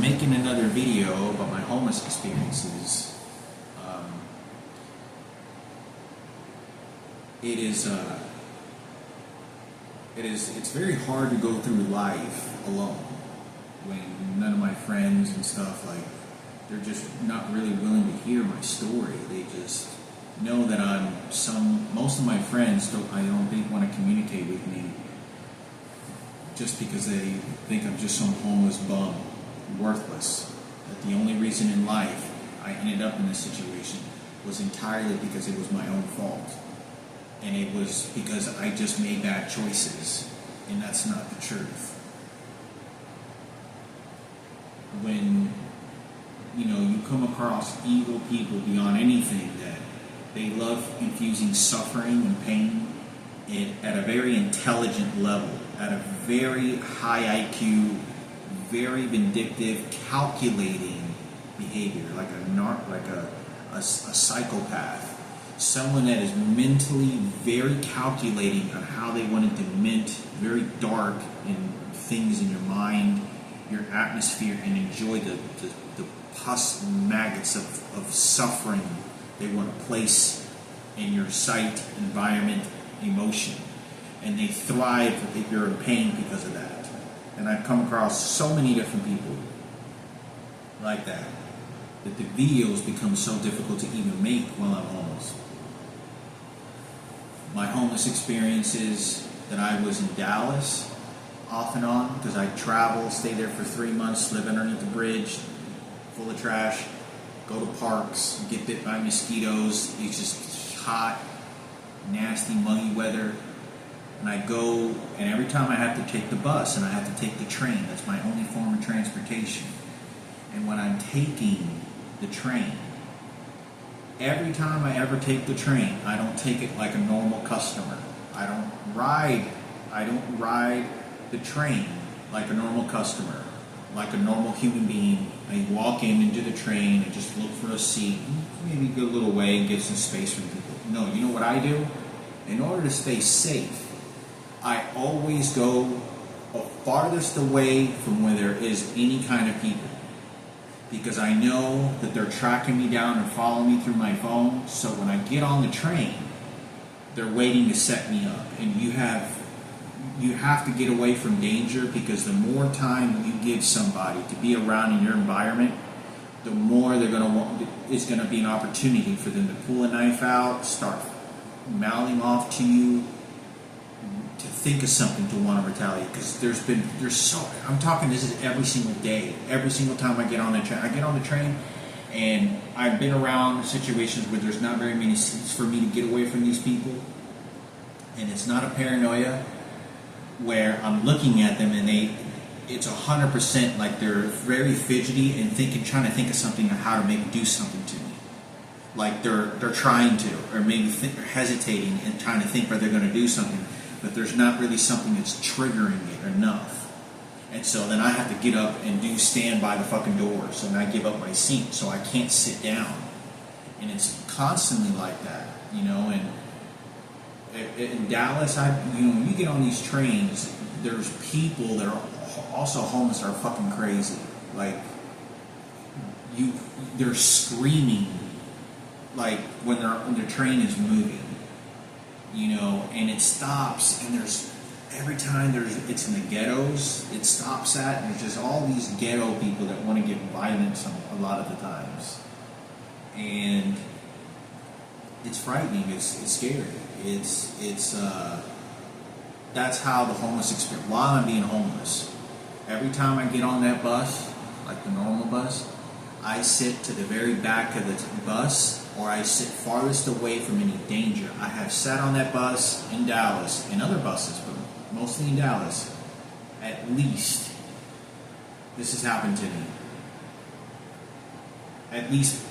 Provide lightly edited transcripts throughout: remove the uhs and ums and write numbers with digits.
making another video about my homeless experiences. It's very hard to go through life alone when none of my friends and stuff, like, they're just not really willing to hear my story. They just know that most of my friends I don't think want to communicate with me just because they think I'm just some homeless bum, worthless. That the only reason in life I ended up in this situation was entirely because it was my own fault. And it was because I just made bad choices. And that's not the truth. When, you come across evil people beyond anything, that they love infusing suffering and pain at a very intelligent level, at a very high IQ, very vindictive, calculating behavior, like a psychopath. Someone that is mentally very calculating on how they want to mint very dark things in your mind, your atmosphere, and enjoy the pus maggots of suffering they want to place in your sight, environment, emotion. And they thrive if you're in pain because of that. And I've come across so many different people like that the videos become so difficult to even make while I'm homeless. My homeless experiences that I was in Dallas off and on, because I travel, stay there for 3 months, live underneath the bridge, full of trash, go to parks, get bit by mosquitoes. It's just hot, nasty, muggy weather. And I go, and every time I have to take the bus and I have to take the train. That's my only form of transportation. And when I'm taking the train, every time I ever take the train, I don't take it like a normal customer. I don't ride the train like a normal customer, like a normal human being. I walk into the train and just look for a seat, maybe go a little way and get some space for people. No, you know what I do? In order to stay safe, I always go farthest away from where there is any kind of people, because I know that they're tracking me down and following me through my phone. So when I get on the train, they're waiting to set me up. And you have to get away from danger, because the more time you give somebody to be around in your environment, the more it's going to be an opportunity for them to pull a knife out, start mouthing off to you, to think of something to want to retaliate. Because I'm talking, this is every single day, every single time I get on the train. I get on the train, and I've been around situations where there's not very many seats for me to get away from these people. And it's not a paranoia where I'm looking at them and it's 100% like they're very fidgety and trying to think of something on how to maybe do something to me. Like they're trying to, or maybe they're hesitating and trying to think where they're going to do something, but there's not really something that's triggering it enough. And so then I have to get up and stand by the fucking door. So then I give up my seat, so I can't sit down. And it's constantly like that, and in Dallas, when you get on these trains, there's people that are also homeless that are fucking crazy. Like, they're screaming, like when the train is moving, and it stops, and it's in the ghettos, it stops at, and there's just all these ghetto people that want to get violent a lot of the times. And it's frightening, it's scary. That's how the homeless experience, while I'm being homeless, every time I get on that bus, like the normal bus, I sit to the very back of the bus, or I sit farthest away from any danger. I have sat on that bus in Dallas, in other buses, but mostly in Dallas, at least, this has happened to me, at least,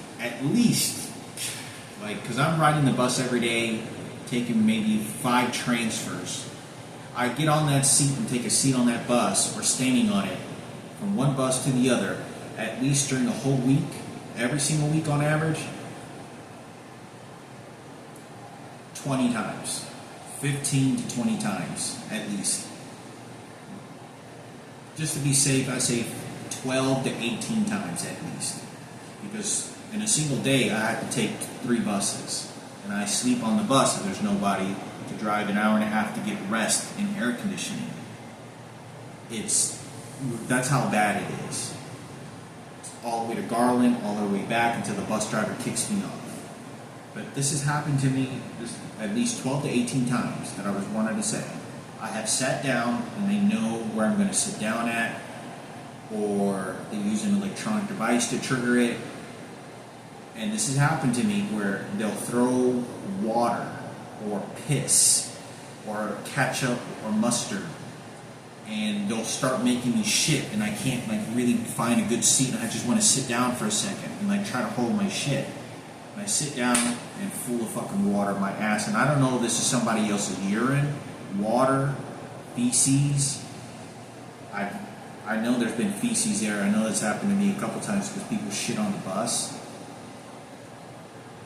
like, because I'm riding the bus every day, taking maybe 5 transfers. I get on that seat and take a seat on that bus, or standing on it, from one bus to the other, at least during the whole week, every single week on average, 20 times. 15 to 20 times, at least. Just to be safe, I say 12 to 18 times at least. Because in a single day, I have to take 3 buses. And I sleep on the bus if there's nobody to drive an hour and a half to get rest in air conditioning. That's how bad it is. All the way to Garland, all the way back until the bus driver kicks me off. But this has happened to me at least 12 to 18 times that I was wanted to say. I have sat down and they know where I'm going to sit down at, or they use an electronic device to trigger it. And this has happened to me where they'll throw water or piss or ketchup or mustard, and they'll start making me shit, and I can't really find a good seat, and I just want to sit down for a second and try to hold my shit. And I sit down and full of fucking water in my ass, and I don't know if this is somebody else's urine, water, feces. I know there's been feces there. I know that's happened to me a couple times because people shit on the bus.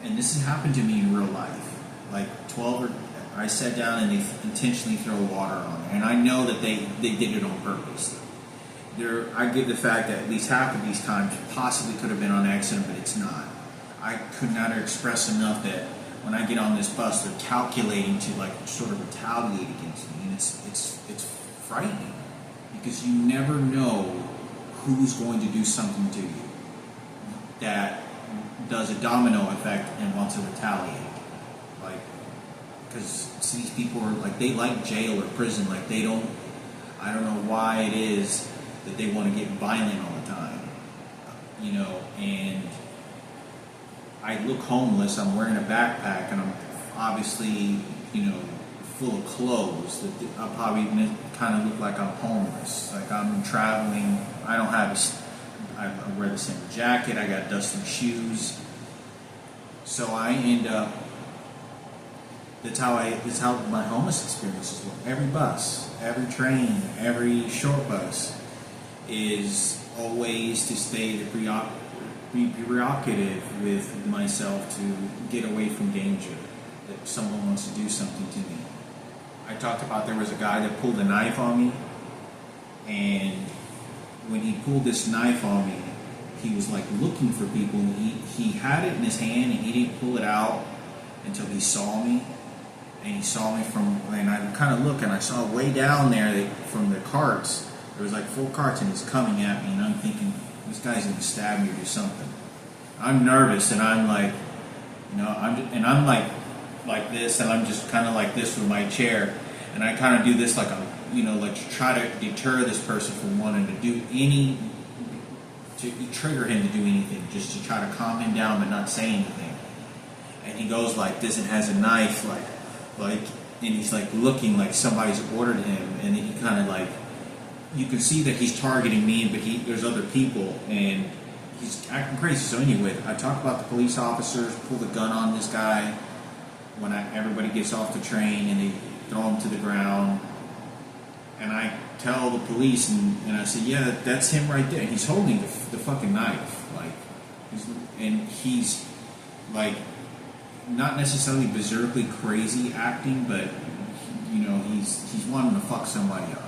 And this has happened to me in real life. 12 or I sat down and they intentionally throw water on it. And I know that they did it on purpose. I give the fact that at least half of these times possibly could have been on accident, but it's not. I could not express enough that when I get on this bus, they're calculating to sort of retaliate against me. And it's frightening because you never know who's going to do something to you that does a domino effect and wants to retaliate. Because these people are they like jail or prison. I don't know why it is that they want to get violent all the time. And I look homeless. I'm wearing a backpack and I'm obviously, full of clothes. I probably kind of look like I'm homeless. I'm traveling. I don't have I wear the same jacket. I got dusty shoes. So I end up. That's how my homeless experiences work. Every bus, every train, every short bus is always to be prerogative with myself to get away from danger. That someone wants to do something to me. I talked about there was a guy that pulled a knife on me, and when he pulled this knife on me, he was looking for people. And he had it in his hand, and he didn't pull it out until he saw me. And he saw me and I kind of look, and I saw way down there from the carts, there was 4 carts, and he's coming at me, and I'm thinking, this guy's going to stab me or do something. I'm nervous, and I'm like this, and I'm just kind of like this with my chair, and I kind of do this to try to deter this person from wanting to do to trigger him to do anything, just to try to calm him down but not say anything. And he goes like this and has a knife, and he's looking like somebody's ordered him, and then he kind of you can see that he's targeting me, but there's other people, and he's acting crazy. So anyway, I talk about the police officers pull the gun on this guy when everybody gets off the train, and they throw him to the ground, and I tell the police, and I say, yeah, that's him right there. He's holding the fucking knife, he's not necessarily berserkly crazy acting, but he's wanting to fuck somebody up,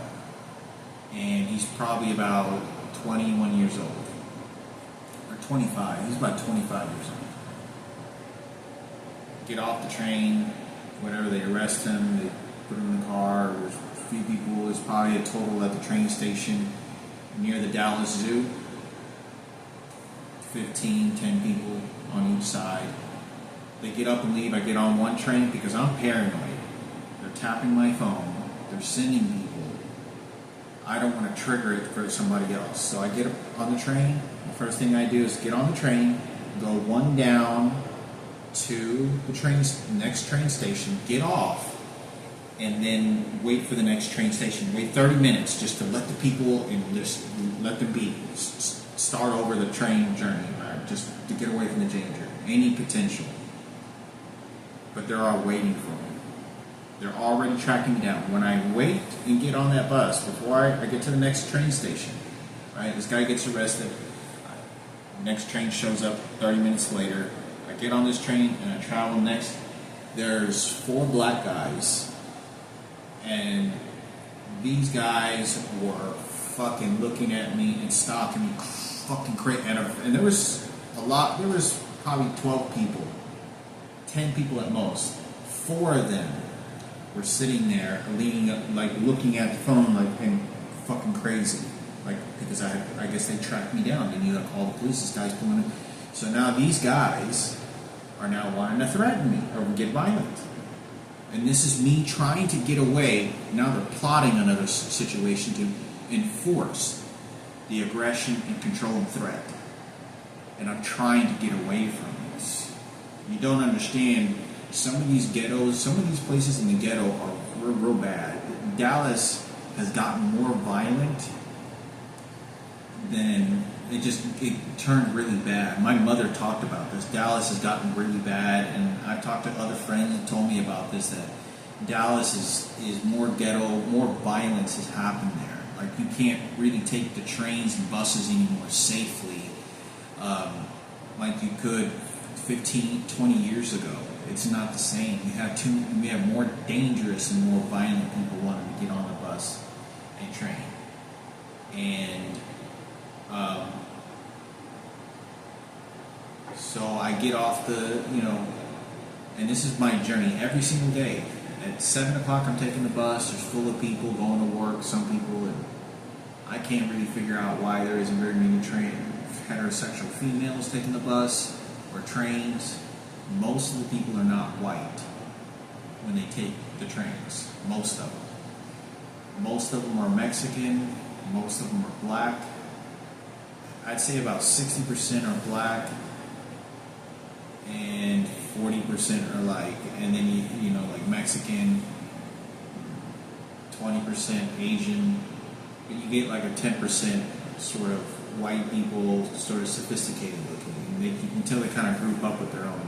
and he's probably about 21 years old or 25. He's about 25 years old. Get off the train, whatever. They arrest him. They put him in the car. There's a few people. There's probably a total at the train station near the Dallas Zoo. 10 people on each side. They get up and leave. I get on one train because I'm paranoid. They're tapping my phone. They're sending people. I don't want to trigger it for somebody else. So I get up on the train. The first thing I do is get on the train, go one down to the next train station, get off, and then wait for the next train station. Wait 30 minutes just to let the people and just let them be. Start over the train journey, right? Just to get away from the danger. Any potential. But they're all waiting for me. They're already tracking me down. When I wait and get on that bus, before I get to the next train station, right? This guy gets arrested. Next train shows up 30 minutes later. I get on this train and I travel next. There's 4 black guys, and these guys were fucking looking at me and stalking me, fucking crazy. And there was a lot. There was probably 12 people, 10 people at most. 4 of them were sitting there, leaning up, like looking at the phone, like and fucking crazy, like because I guess they tracked me down. They knew I called the police. This guy's doing it. So now these guys are now wanting to threaten me or get violent. And this is me trying to get away. Now they're plotting another situation to enforce the aggression and control and threat. And I'm trying to get away from this. You don't understand, some of these ghettos, some of these places in the ghetto are real bad. Dallas has gotten more violent than it turned really bad. My mother talked about this. Dallas has gotten really bad, and I've talked to other friends that told me about this, that Dallas is more ghetto, more violence has happened there. Like, you can't really take the trains and buses anymore safely like you could 15, 20 years ago. It's not the same. We have more dangerous and more violent people wanting to get on the bus and train. And so I get off and this is my journey every single day. At 7 o'clock I'm taking the bus, there's full of people going to work, some people, and I can't really figure out why there isn't very many heterosexual females taking the bus or trains. Most of the people are not white when they take the trains. Most of them. Most of them are Mexican, most of them are black. I'd say about 60% are black and 40% are and then like Mexican, 20% Asian, but you get like a 10% sort of white people, sort of sophisticated looking. Until they kind of group up with their own,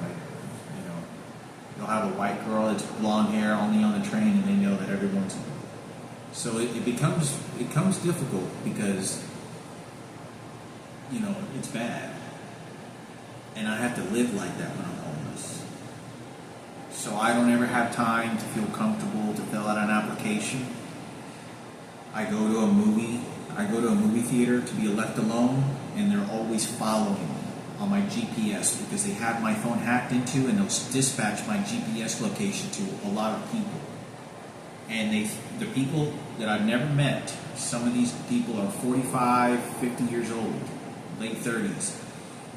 you'll have a white girl that's blonde hair only on the train, and they know that everyone's. So it becomes difficult because it's bad, and I have to live like that when I'm homeless. So I don't ever have time to feel comfortable to fill out an application. I go to a movie theater to be left alone, and they're always following me on my GPS because they have my phone hacked into, and they'll dispatch my GPS location to a lot of people. And the people that I've never met, some of these people are 45, 50 years old, late 30s.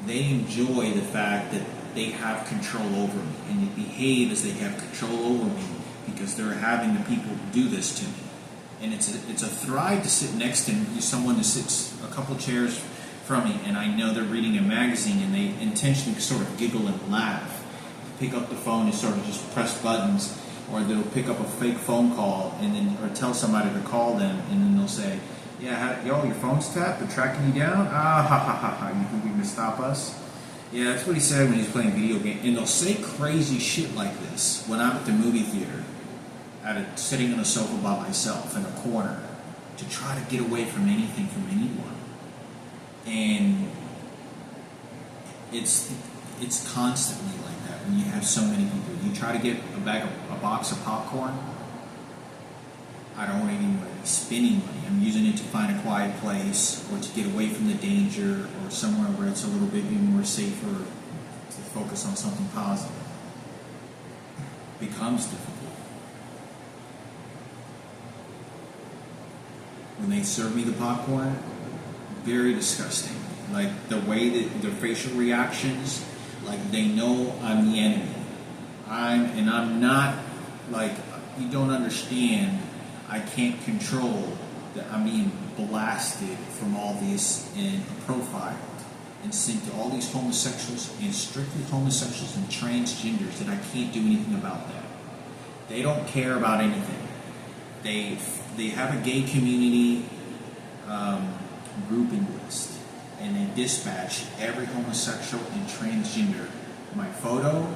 They enjoy the fact that they have control over me, and they behave as they have control over me because they're having the people do this to me. And it's a thrive to sit next to someone that sits a couple chairs from me, and I know they're reading a magazine, and they intentionally sort of giggle and laugh, pick up the phone and sort of just press buttons, or they'll pick up a fake phone call or tell somebody to call them, and then they'll say, "Yeah, your phone's tapped, they're tracking you down. Ah, ha ha ha ha! You think you can stop us?" Yeah, that's what he said when he's playing video games. And they'll say crazy shit like this when I'm at the movie theater, sitting on a sofa by myself in a corner, to try to get away from anything, from anyone. And it's constantly like that when you have so many people. You try to get a box of popcorn. I don't want any money, spending money. I'm using it to find a quiet place or to get away from the danger, or somewhere where it's a little bit more safer to focus on something positive. It becomes difficult. When they serve me the popcorn, very disgusting. Like the way that their facial reactions, like they know I'm the enemy. I'm not, like, you don't understand. I can't control that I'm being blasted from all this and profiled and sent to all these homosexuals, and strictly homosexuals and transgenders, that I can't do anything about that. They don't care about anything. They have a gay community grouping list, and they dispatch every homosexual and transgender my photo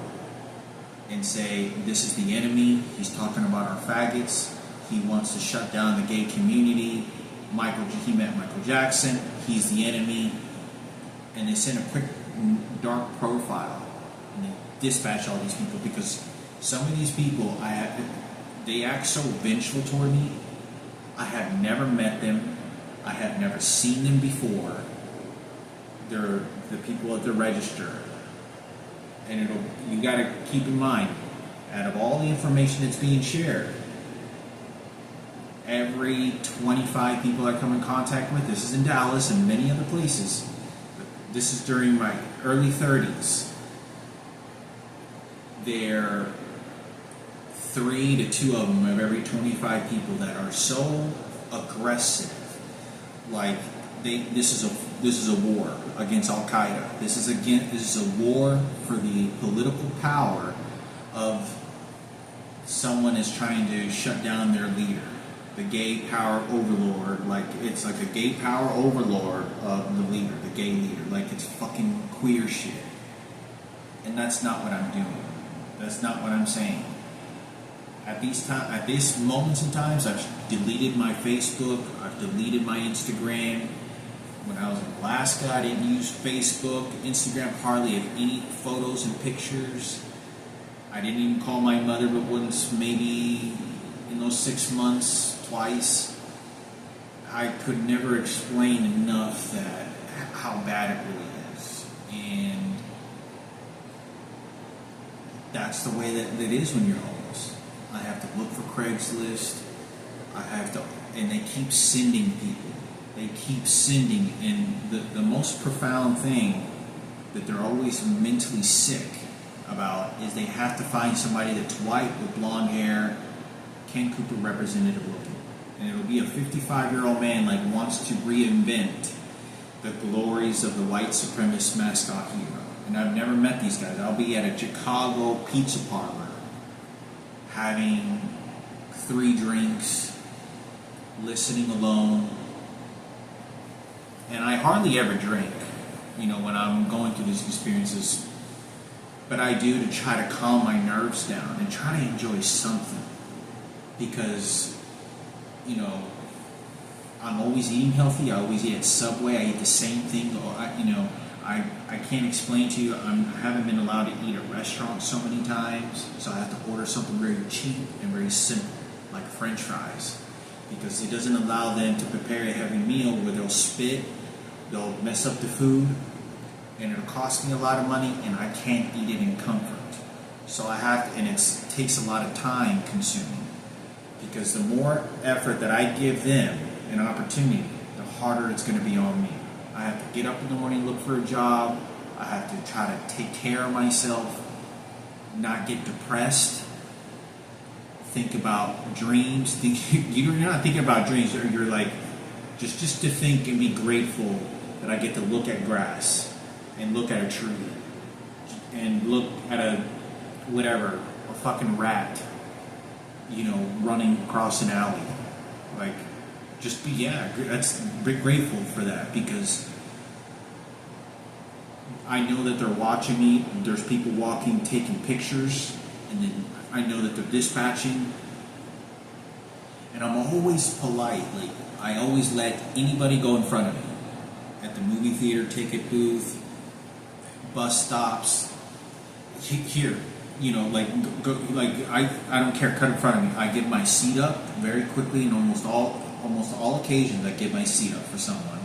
and say, "This is the enemy. He's talking about our faggots. He wants to shut down the gay community. He met Michael Jackson. He's the enemy." And they send a quick dark profile, and they dispatch all these people because some of these people, they act so vengeful toward me. I have never met them. I have never seen them before. They're the people at the register. And you got to keep in mind, out of all the information that's being shared, every 25 people I come in contact with, this is in Dallas and many other places, this is during my early 30s, there 3 to 2 of them of every 25 people that are so aggressive, like this is a war against Al Qaeda. This is a war for the political power of someone is trying to shut down their leader, the gay power overlord. Like it's like a gay power overlord of the leader, the gay leader. Like it's fucking queer shit, and that's not what I'm doing. That's not what I'm saying. At these moments in times, I've deleted my Facebook. I've deleted my Instagram. When I was in Alaska, I didn't use Facebook, Instagram, hardly have any photos and pictures. I didn't even call my mother but once, maybe in those 6 months, twice. I could never explain enough that how bad it really is. And that's the way that it is when you're homeless. I have to look for Craigslist. And they keep sending people. They keep sending, and the most profound thing that they're always mentally sick about is they have to find somebody that's white with blonde hair, Ken Cooper representative looking. And it'll be a 55-year-old man like wants to reinvent the glories of the white supremacist mascot hero. And I've never met these guys. I'll be at a Chicago pizza parlor having 3 drinks, listening alone. And I hardly ever drink, when I'm going through these experiences. But I do to try to calm my nerves down and try to enjoy something. Because, I'm always eating healthy. I always eat at Subway. I eat the same thing. I can't explain to you. I haven't been allowed to eat at restaurants so many times. So I have to order something very cheap and very simple, like French fries. Because it doesn't allow them to prepare a heavy meal where they'll spit, they'll mess up the food, and it'll cost me a lot of money, and I can't eat it in comfort. So I have to, and it takes a lot of time consuming. Because the more effort that I give them an opportunity, the harder it's going to be on me. I have to get up in the morning, look for a job. I have to try to take care of myself, not get depressed. Think about dreams. You're not thinking about dreams. You're like, just to think and be grateful that I get to look at grass and look at a tree and look at a fucking rat, running across an alley. Like, be grateful for that, because I know that they're watching me. There's people walking, taking pictures, and then I know that they're dispatching, and I'm always polite. Like, I always let anybody go in front of me at the movie theater, ticket booth, bus stops. Here, I don't care. Cut in front of me. I get my seat up very quickly, and almost all occasions I get my seat up for someone.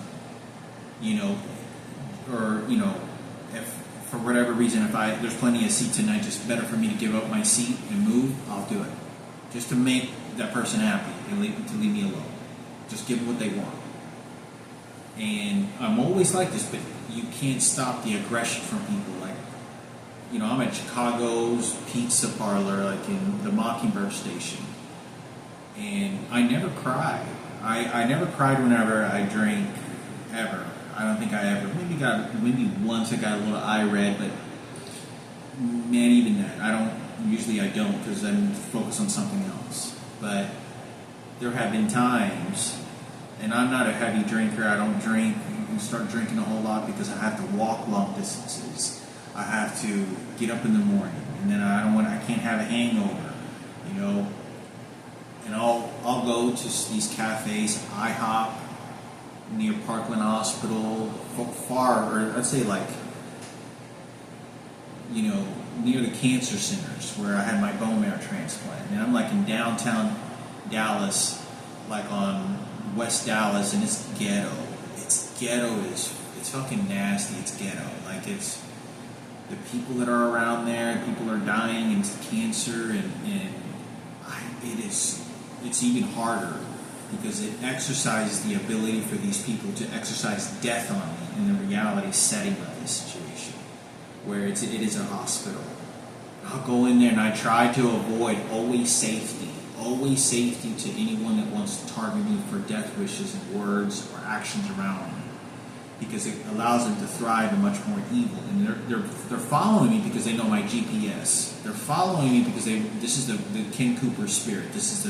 If for whatever reason, if there's plenty of seats tonight, just better for me to give up my seat and move, I'll do it. Just to make that person happy and to leave me alone. Just give them what they want. And I'm always like this, but you can't stop the aggression from people. Like, I'm at Chicago's pizza parlor, like in the Mockingbird station. And I never cry. I never cried whenever I drank, ever. I don't think I ever. Maybe once I got a little eye red, but man, even that, I don't, because I'm focused on something else. But there have been times, and I'm not a heavy drinker. I don't drink and start drinking a whole lot because I have to walk long distances. I have to get up in the morning, and then I can't have a hangover, And I'll go to these cafes, IHOP, near Parkland Hospital, or I'd say near the cancer centers where I had my bone marrow transplant. And I'm like in downtown Dallas, like on West Dallas, and it's ghetto. It's fucking nasty. It's ghetto. Like, it's the people that are around there. People are dying into cancer, it's even harder because it exercises the ability for these people to exercise death on me in the reality setting of this situation, where it is a hospital. I'll go in there and I try to avoid always safety to anyone that wants to target me for death wishes and words or actions around me, because it allows them to thrive in much more evil. And they're following me because they know my GPS. They're following me because this is the Ken Cooper spirit. This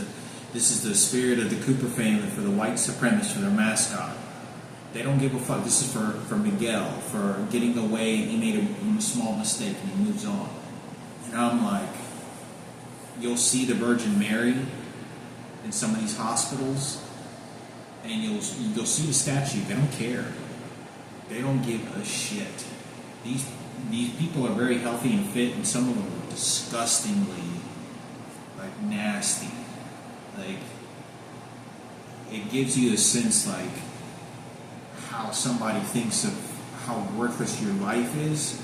is the spirit of the Cooper family, for the white supremacists, for their mascot. They don't give a fuck. This is for Miguel, for getting away. He made a small mistake and he moves on. And I'm like, you'll see the Virgin Mary in some of these hospitals, and you'll see the statue. They don't care. They don't give a shit. These people are very healthy and fit, and some of them are disgustingly, like, nasty. Like, it gives you a sense, like, how somebody thinks of how worthless your life is,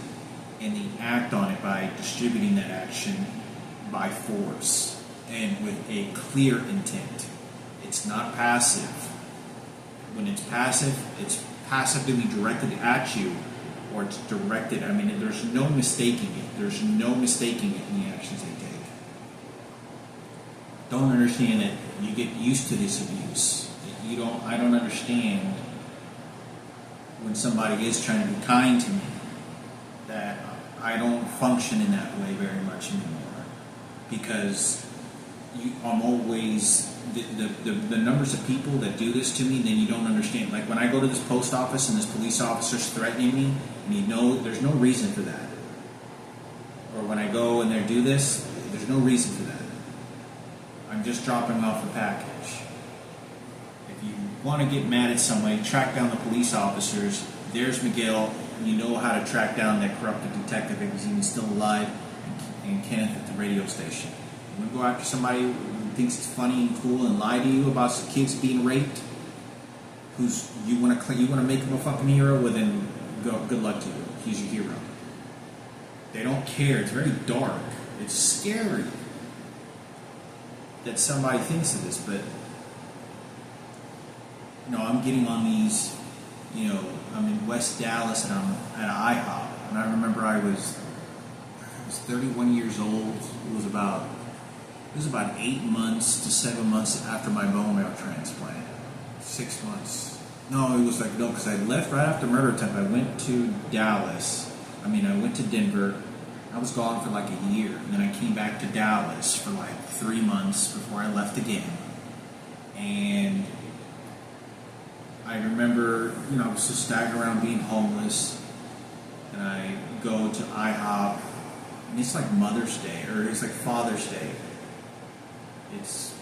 and they act on it by distributing that action by force and with a clear intent. It's not passive. When it's passive, it's passively directed at you, or it's directed. I mean, there's no mistaking it. There's no mistaking it in the actions they take. Don't understand it. You get used to this abuse. I don't understand when somebody is trying to be kind to me, that I don't function in that way very much anymore, because I'm always the numbers of people that do this to me. Then you don't understand. Like, when I go to this post office and this police officer's threatening me, and there's no reason for that. Or when I go and they do this, there's no reason for that. I'm just dropping off a package. If you want to get mad at somebody, track down the police officers. There's Miguel. You know how to track down that corrupted detective if he's even still alive, and Kenneth at the radio station. You want to go after somebody who thinks it's funny and cool and lie to you about some kids being raped, you want to make him a fucking hero? Well, then good luck to you. He's your hero. They don't care. It's very dark. It's scary that somebody thinks of this, but I'm getting on these. I'm in West Dallas and I'm at IHOP, and I remember I was 31 years old. It was about 8 months to 7 months after my bone marrow transplant. 6 months. No, because I left right after murder attempt. I went to I went to Denver. I was gone for like a year, and then I came back to Dallas for like 3 months before I left again. And I remember, I was just staggering around being homeless, and I go to IHOP, and it's like Mother's Day, or it's like Father's Day. It's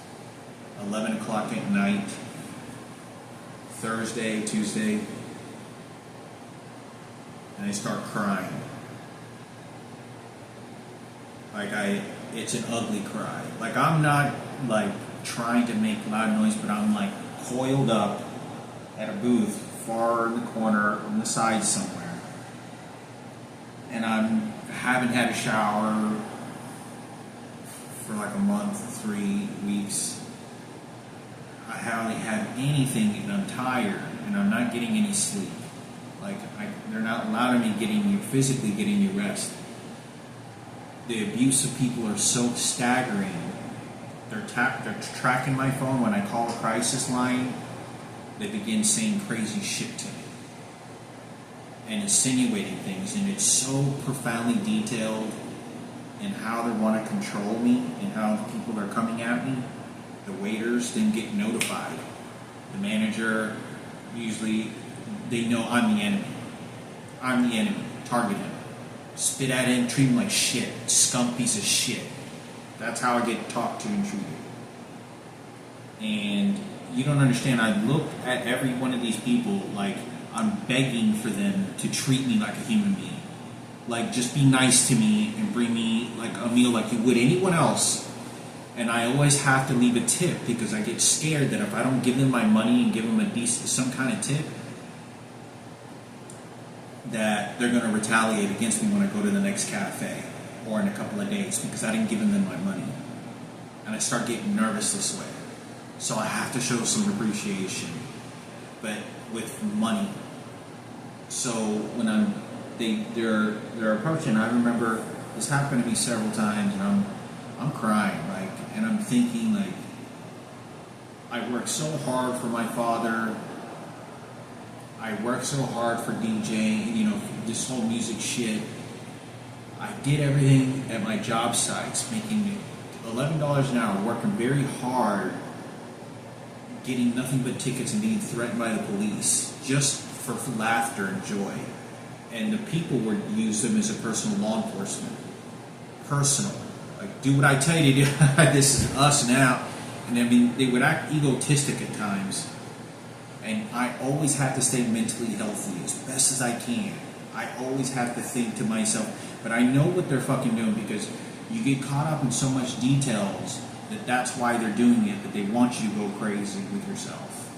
11 o'clock at night, Thursday, Tuesday, and I start crying. It's an ugly cry. Like, I'm not, like, trying to make loud noise, but I'm, like, coiled up at a booth far in the corner on the side somewhere. And I haven't had a shower for like a month, 3 weeks. I hardly had anything, and I'm tired, and I'm not getting any sleep. They're not allowing me physically getting any rest. The abuse of people are so staggering. They're tracking my phone. When I call a crisis line, they begin saying crazy shit to me and insinuating things, and it's so profoundly detailed in how they want to control me and how people are coming at me. The waiters then get notified. The manager, usually, they know I'm the enemy. I'm the enemy. Target him. Spit at him, treat him like shit. Scum piece of shit. That's how I get talked to and treated. And you don't understand. I look at every one of these people like I'm begging for them to treat me like a human being. Like, just be nice to me and bring me like a meal like you would anyone else. And I always have to leave a tip because I get scared that if I don't give them my money and give them a decent, some kind of tip, that they're going to retaliate against me when I go to the next cafe or in a couple of days because I didn't give them my money. And I start getting nervous this way. So I have to show some appreciation, but with money. So when they're approaching, I remember this happened to me several times, and I'm crying, and I'm thinking, I worked so hard for my father. I worked so hard for DJ, this whole music shit. I did everything at my job sites, making $11 an hour, working very hard, getting nothing but tickets and being threatened by the police just for laughter and joy. And the people would use them as a personal law enforcement. Personal. Do what I tell you to do. This is us now. And I mean, they would act egotistic at times. And I always have to stay mentally healthy as best as I can. I always have to think to myself, but I know what they're fucking doing because you get caught up in so much details that's why they're doing it, that they want you to go crazy with yourself.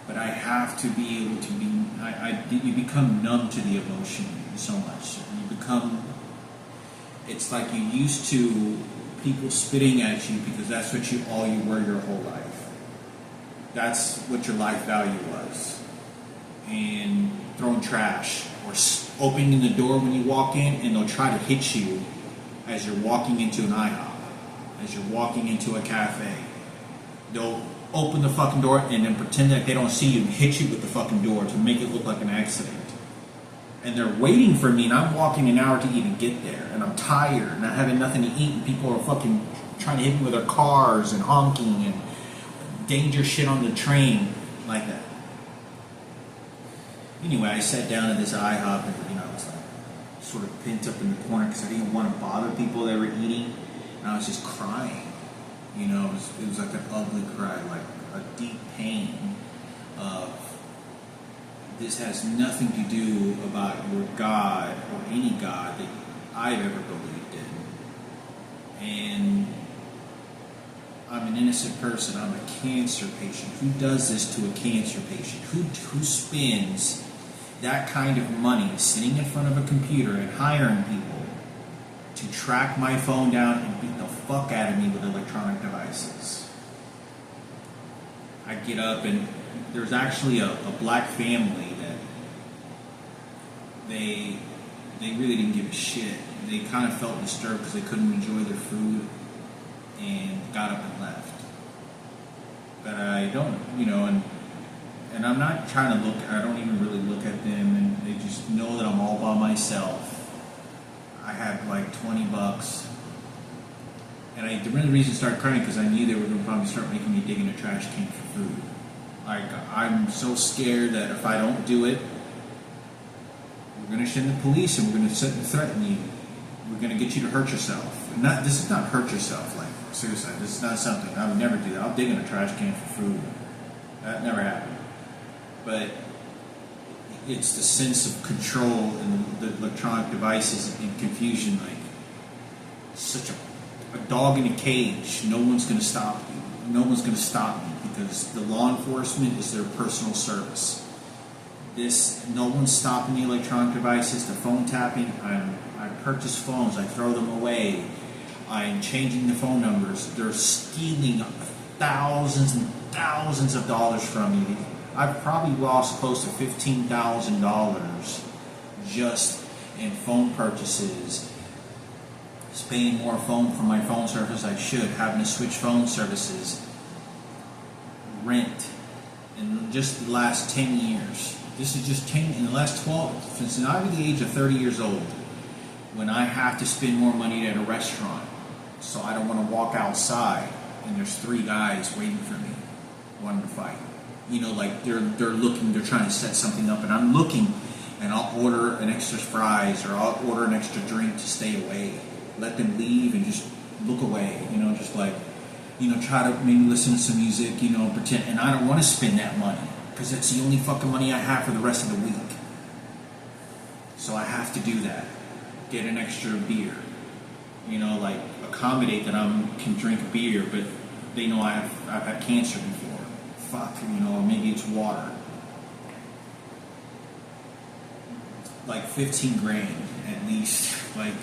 But I have to be able to be, you become numb to the emotion so much. It's like you used to people spitting at you because that's what all you were your whole life. That's what your life value was. And throwing trash or opening the door when you walk in, and they'll try to hit you as you're walking into an IHOP, as you're walking into a cafe. They'll open the fucking door and then pretend that they don't see you and hit you with the fucking door to make it look like an accident. And they're waiting for me, and I'm walking an hour to even get there, and I'm tired, and I'm having nothing to eat, and people are fucking trying to hit me with their cars and honking and danger shit on the train like that. Anyway, I sat down at this IHOP, and I was like sort of pent up in the corner because I didn't want to bother people that were eating, and I was just crying. It was like an ugly cry, like a deep pain of this has nothing to do about your God or any God that I've ever believed in. And I'm an innocent person. I'm a cancer patient. Who does this to a cancer patient? Who spends that kind of money sitting in front of a computer and hiring people to track my phone down and beat the fuck out of me with electronic devices? I get up, and there's actually a black family that they really didn't give a shit. They kind of felt disturbed because they couldn't enjoy their food and got up and left. But I don't, and I'm not trying to I don't even really look at them, and they just know that I'm all by myself. I had like $20, and the real reason I started crying because I knew they were going to probably start making me dig in a trash can for food. I'm so scared that if I don't do it, we're going to send the police and we're going to threaten you. We're going to get you to hurt yourself. This is not hurt yourself, like suicide. This is not something I would never do that. I'll dig in a trash can for food. That never happened. But it's the sense of control and the electronic devices and confusion, like such a dog in a cage. No one's going to stop you. No one's going to stop me because the law enforcement is their personal service. No one's stopping the electronic devices, the phone tapping. I purchase phones, I throw them away. I'm changing the phone numbers. They're stealing thousands and thousands of dollars from you. I've probably lost close to $15,000 just in phone purchases. Paying more for my phone service I should, having to switch phone services, rent, in just the last 10 years. This is just 10, in the last 12, since I'm the age of 30 years old, when I have to spend more money at a restaurant, so I don't want to walk outside, and there's 3 guys waiting for me, wanting to fight. Like they're trying to set something up, and I'm looking, and I'll order an extra fries, or I'll order an extra drink to stay away. Let them leave and just look away, just like, try to maybe listen to some music, pretend. And I don't want to spend that money because it's the only fucking money I have for the rest of the week. So I have to do that. Get an extra beer. like accommodate that I can drink beer, but they know I've had cancer before. Fuck, or maybe it's water. Like 15 grand at least. Like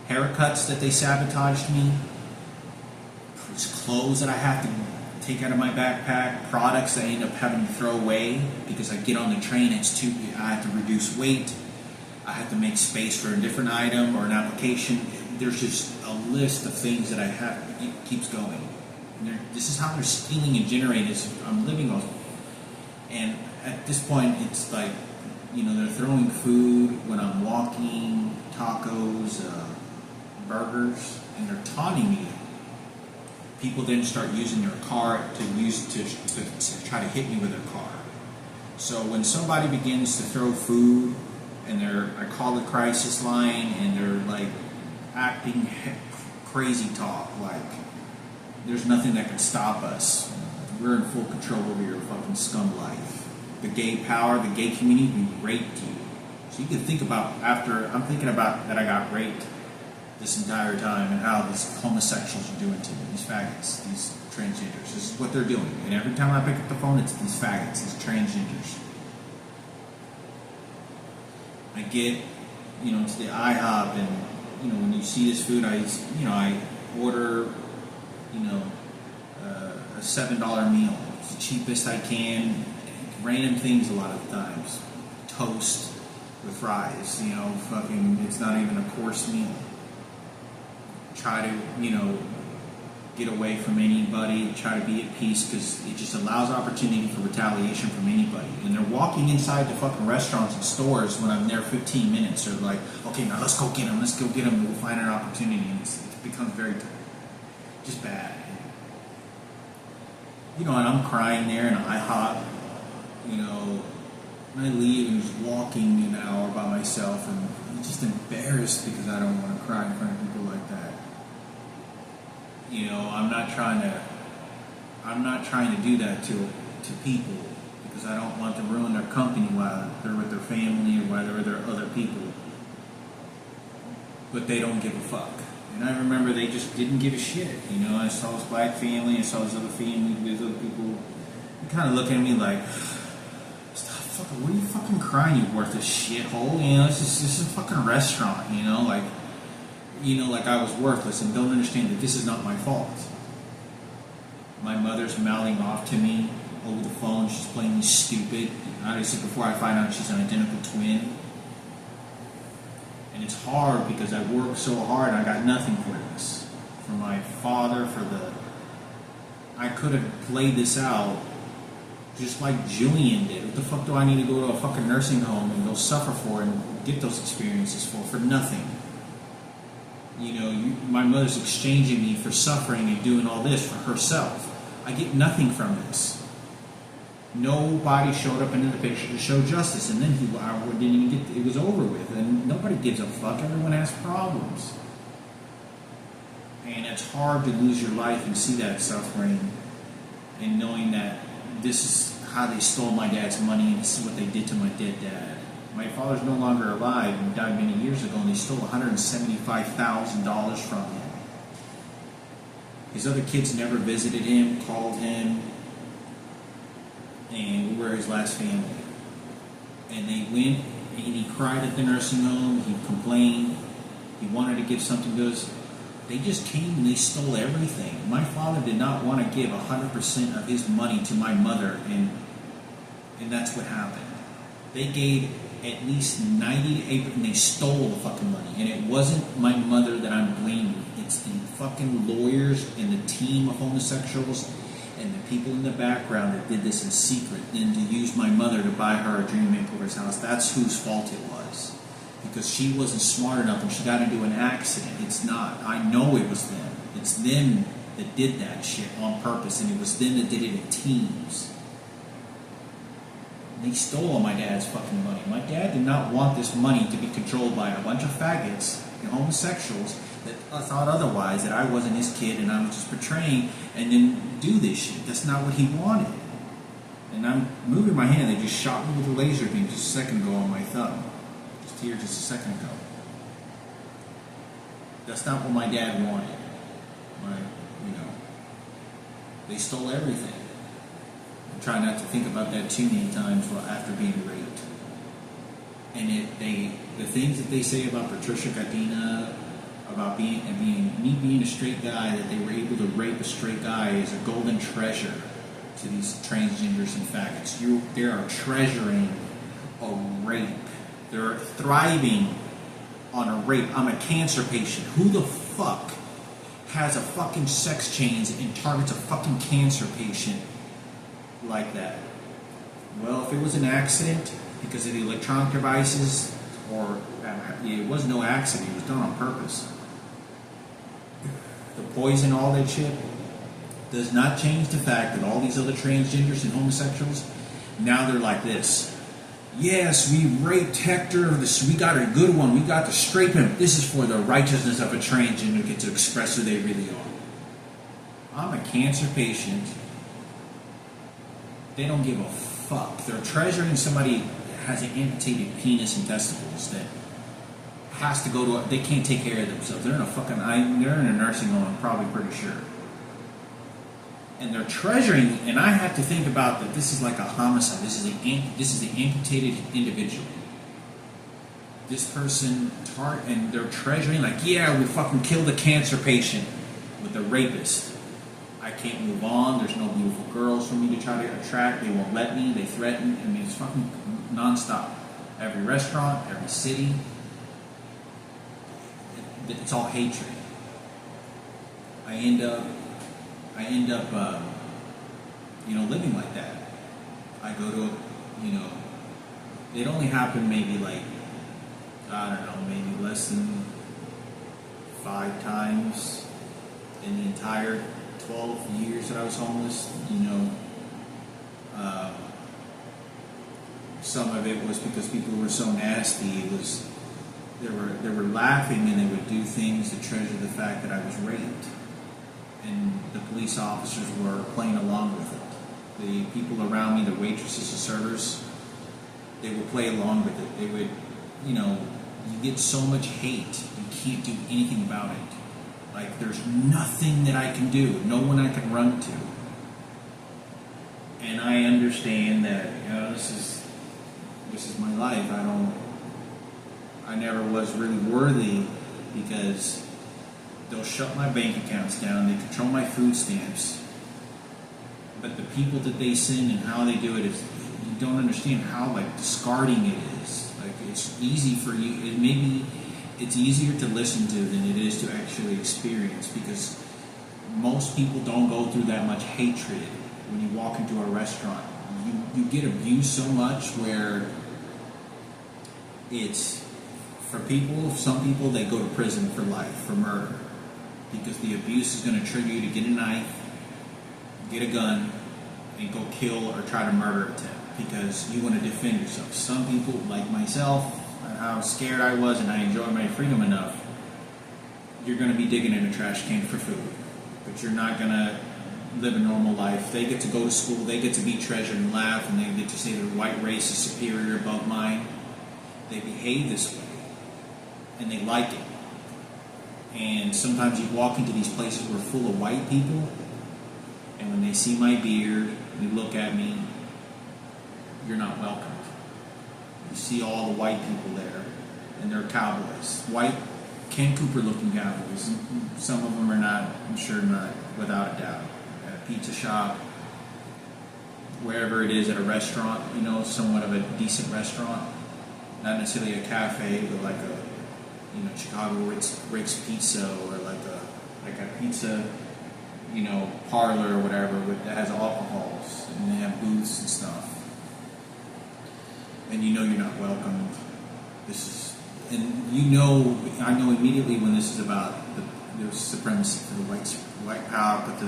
haircuts that they sabotaged me. It's clothes that I have to take out of my backpack. Products that I end up having to throw away because I get on the train. I have to reduce weight. I have to make space for a different item or an application. There's just a list of things that I have. It keeps going. And this is how they're stealing and generating. I'm living on. And at this point, it's like, they're throwing food when I'm walking, tacos, burgers, and they're taunting me. People then start using their car to try to hit me with their car. So when somebody begins to throw food, and I call the crisis line, and they're like acting crazy talk, like there's nothing that can stop us. We're in full control over your fucking scum life. The gay power, the gay community, we raped you. So you can think about, I'm thinking about that I got raped this entire time and how these homosexuals are doing to me, these faggots, these transgenders. This is what they're doing. And every time I pick up the phone, it's these faggots, these transgenders. I get, to the IHOP, and, when you see this food, I order, a $7 meal. It's the cheapest I can. Random things a lot of the times. Toast with fries, it's not even a course meal. Try to, get away from anybody, try to be at peace, because it just allows opportunity for retaliation from anybody. And they're walking inside the fucking restaurants and stores when I'm there 15 minutes. They're like, okay, now let's go get them, and we'll find an opportunity. And it becomes very, just bad. And I'm crying there in IHOP, and I leave and just walking an hour by myself, and I'm just embarrassed because I don't want to cry in front of people like that. I'm not trying to do that to people, because I don't want to ruin their company while they're with their family or while they're with their other people. But they don't give a fuck. And I remember they just didn't give a shit. I saw this black family, I saw this other family, these other people kind of looking at me like, what are you fucking crying, you worthless shithole? This is a fucking restaurant, like I was worthless, and don't understand that this is not my fault. My mother's mouthing off to me over the phone. She's playing me stupid. Obviously, before I find out she's an identical twin. And it's hard because I worked so hard and I got nothing for this. For my father, I could have played this out just like Julian did. What the fuck do I need to go to a fucking nursing home and go suffer for and get those experiences for nothing? My mother's exchanging me for suffering and doing all this for herself. I get nothing from this. Nobody showed up into the picture to show justice, and then I didn't even get. It was over with, and nobody gives a fuck. Everyone has problems, and it's hard to lose your life and see that suffering, and knowing that this is how they stole my dad's money, and this is what they did to my dead dad. My father's no longer alive. He died many years ago, and they stole $175,000 from him. His other kids never visited him, called him, and we were his last family. And they went, and he cried at the nursing home. He complained. He wanted to give something to us. They just came and they stole everything. My father did not want to give 100% of his money to my mother, and that's what happened. They gave at least 90 to 8%, and they stole the fucking money. And it wasn't my mother that I'm blaming. It's the fucking lawyers and the team of homosexuals and the people in the background that did this in secret, and to use my mother to buy her a dream makeover's house. That's whose fault it was. Because she wasn't smart enough and she got into an accident. It's not. I know it was them. It's them that did that shit on purpose, and it was them that did it in teams. They stole all my dad's fucking money. My dad did not want this money to be controlled by a bunch of faggots and homosexuals that thought otherwise, that I wasn't his kid and I was just portraying, and then do this shit. That's not what he wanted. And I'm moving my hand. They just shot me with a laser beam just a second ago on my thumb. Just here, just a second ago. That's not what my dad wanted. My, they stole everything. I try not to think about that too many times after being raped. And the things that they say about Patricia Cadena, about me being a straight guy, that they were able to rape a straight guy, is a golden treasure to these transgenders and faggots. They are treasuring a rape. They're thriving on a rape. I'm a cancer patient. Who the fuck has a fucking sex change and targets a fucking cancer patient like that? Well, if it was an accident because of the electronic devices, or it was no accident, it was done on purpose. The poison, all that shit, does not change the fact that all these other transgenders and homosexuals, now they're like this. Yes, we raped Hector. We got a good one. We got the straight pimp. This is for the righteousness of a transgender to get to express who they really are. I'm a cancer patient. They don't give a fuck. They're treasuring somebody that has an amputated penis and testicles that has to go to. They can't take care of themselves. They're in a nursing home. I'm probably pretty sure. And they're treasuring, and I have to think about that. This is like a homicide. This is the amputated individual. This person, and they're treasuring like, yeah, we fucking killed a cancer patient with a rapist. I can't move on. There's no beautiful girls for me to try to attract. They won't let me. They threaten. I mean, it's fucking nonstop. Every restaurant, every city, it's all hatred. I end up living like that. I go to, it only happened maybe like, I don't know, maybe less than 5 times in the entire 12 years that I was homeless. Some of it was because people were so nasty. They were laughing, and they would do things to treasure the fact that I was raped. And the police officers were playing along with it. The people around me, the waitresses, the servers, they would play along with it. They would, you get so much hate, you can't do anything about it. Like, there's nothing that I can do, no one I can run to. And I understand that, this is my life. I never was really worthy, because they'll shut my bank accounts down. They control my food stamps. But the people that they send and how they do it is, you don't understand how discarding it is. Like, it's easy for you. Maybe it's easier to listen to than it is to actually experience, because most people don't go through that much hatred when you walk into a restaurant. You get abused so much where it's, for people, some people, they go to prison for life, for murder. Because the abuse is going to trigger you to get a knife, get a gun, and go kill or try to murder attempt, because you want to defend yourself. Some people, like myself, how scared I was and I enjoy my freedom enough, you're going to be digging in a trash can for food. But you're not going to live a normal life. They get to go to school, they get to be treasured and laugh, and they get to say their white race is superior above mine. They behave this way, and they like it. And sometimes you walk into these places where full of white people, and when they see my beard, they look at me, you're not welcomed. You see all the white people there, and they're cowboys. White, Ken Cooper looking cowboys. Some of them are not, I'm sure not, without a doubt. At a pizza shop, wherever it is, at a restaurant, somewhat of a decent restaurant. Not necessarily a cafe, but like a Chicago Rick's Pizza, or like a pizza, parlor or whatever that has alcohols, and they have booths and stuff. And you're not welcome. I know immediately when this is about the supremacy for the white power, but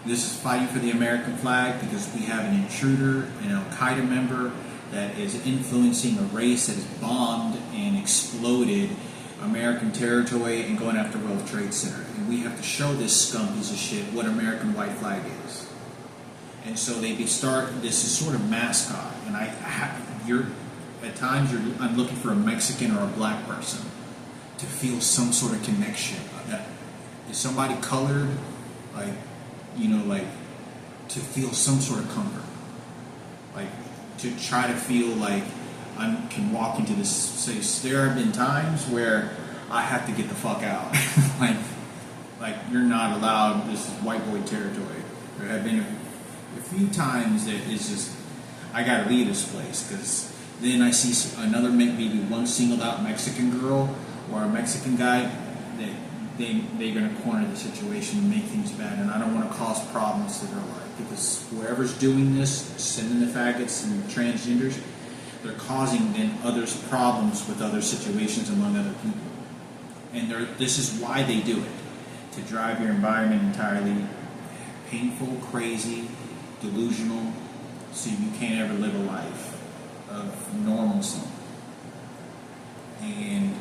this is fighting for the American flag, because we have an intruder, an Al-Qaeda member that is influencing a race that has bombed and exploded American territory and going after World Trade Center. And we have to show this scum piece of shit what American white flag is. And so they start this is sort of mascot. And I'm looking for a Mexican or a black person to feel some sort of connection. Is somebody colored? Like, like to feel some sort of comfort. Like to try to feel like I can walk into this space. There have been times where I have to get the fuck out. like you're not allowed. This is white boy territory. There have been a few times that it's just I gotta leave this place because then I see another maybe one singled out Mexican girl or a Mexican guy that they're gonna corner the situation and make things bad, and I don't want to cause problems to their life because whoever's doing this, sending the faggots and transgenders, they're causing then others problems with other situations among other people. And this is why they do it, to drive your environment entirely painful, crazy, delusional, so you can't ever live a life of normalcy. And,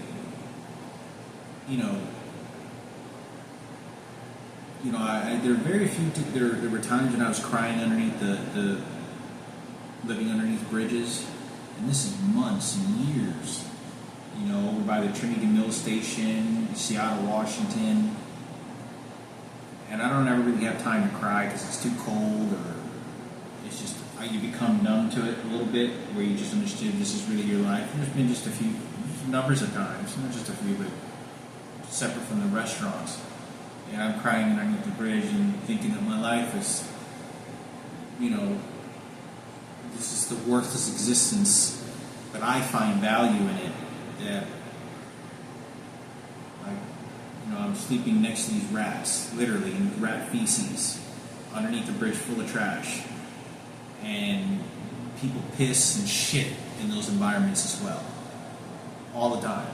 there are very few. There were times when I was crying underneath the living underneath bridges, and this is months and years. Over by the Trinity Mill Station, Seattle, Washington, and I don't ever really have time to cry because it's too cold, or it's just you become numb to it a little bit, where you just understand this is really your life. And there's been just a few numbers of times, not just a few, but separate from the restaurants. And I'm crying underneath the bridge and thinking that my life is, this is the worthless existence, but I find value in it. That, I'm sleeping next to these rats, literally, in rat feces, underneath a bridge full of trash. And people piss and shit in those environments as well, all the time.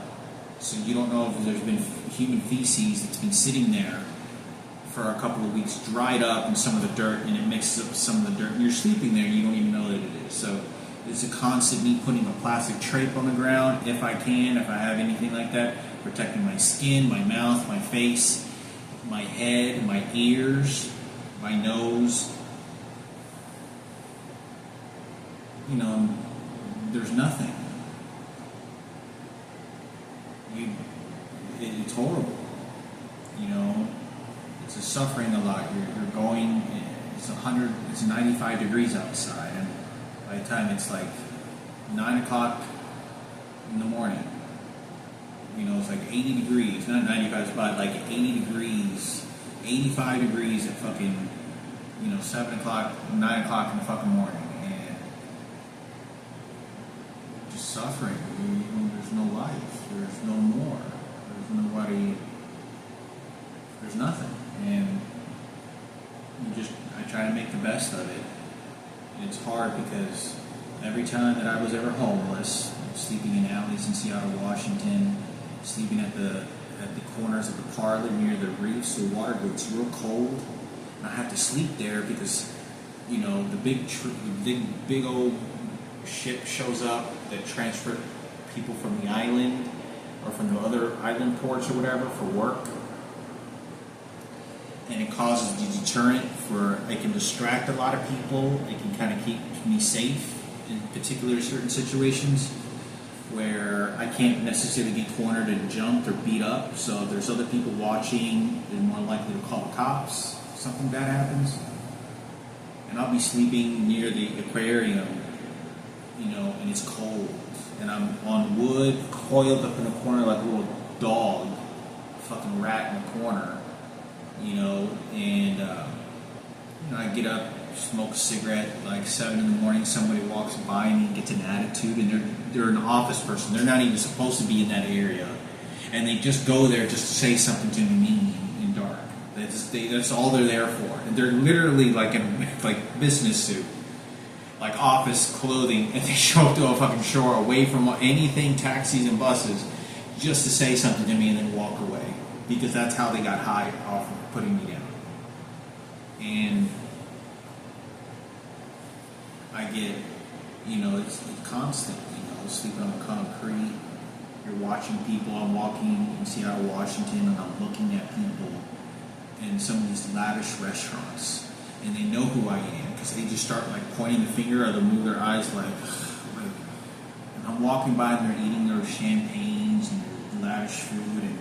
So you don't know if there's been human feces that's been sitting there for a couple of weeks, dried up in some of the dirt, and it mixes up with some of the dirt, and you're sleeping there and you don't even know that it is. So it's a constant me putting a plastic drape on the ground, if I have anything like that, protecting my skin, my mouth, my face, my head, my ears, my nose. There's nothing. It's horrible. It's a suffering a lot. You're going. It's 95 degrees outside, and by the time it's like 9 o'clock in the morning, it's like 80 degrees. Not 95, but like 80 degrees, 85 degrees at fucking 7 o'clock, 9 o'clock in the fucking morning. Suffering. There's no life. There's no more. There's nobody. There's nothing. And I try to make the best of it. And it's hard because every time that I was ever homeless, sleeping in alleys in Seattle, Washington, sleeping at the corners of the parlor near the reefs, the water gets real cold, and I have to sleep there because the big old ship shows up that transfer people from the island or from the other island ports or whatever for work, and it causes a deterrent it can distract a lot of people. It can kind of keep me safe in particular certain situations where I can't necessarily get cornered and jumped or beat up. So if there's other people watching, they're more likely to call the cops if something bad happens. And I'll be sleeping near the aquarium, and it's cold, and I'm on wood, coiled up in a corner like a little dog, fucking rat in the corner, and I get up, smoke a cigarette, like 7 in the morning, somebody walks by me and gets an attitude, and they're an office person, they're not even supposed to be in that area, and they just go there just to say something to me mean and dark. That's all they're there for, and they're literally like in business suit, like office clothing, and they show up to a fucking shore away from anything, taxis and buses, just to say something to me and then walk away, because that's how they got high off of putting me down. And I get, it's constant, sleeping on the concrete, you're watching people. I'm walking in Seattle, Washington, and I'm looking at people in some of these lavish restaurants, and they know who I am because they just start pointing the finger, or they'll move their eyes and I'm walking by and they're eating their champagnes and their lavish food, and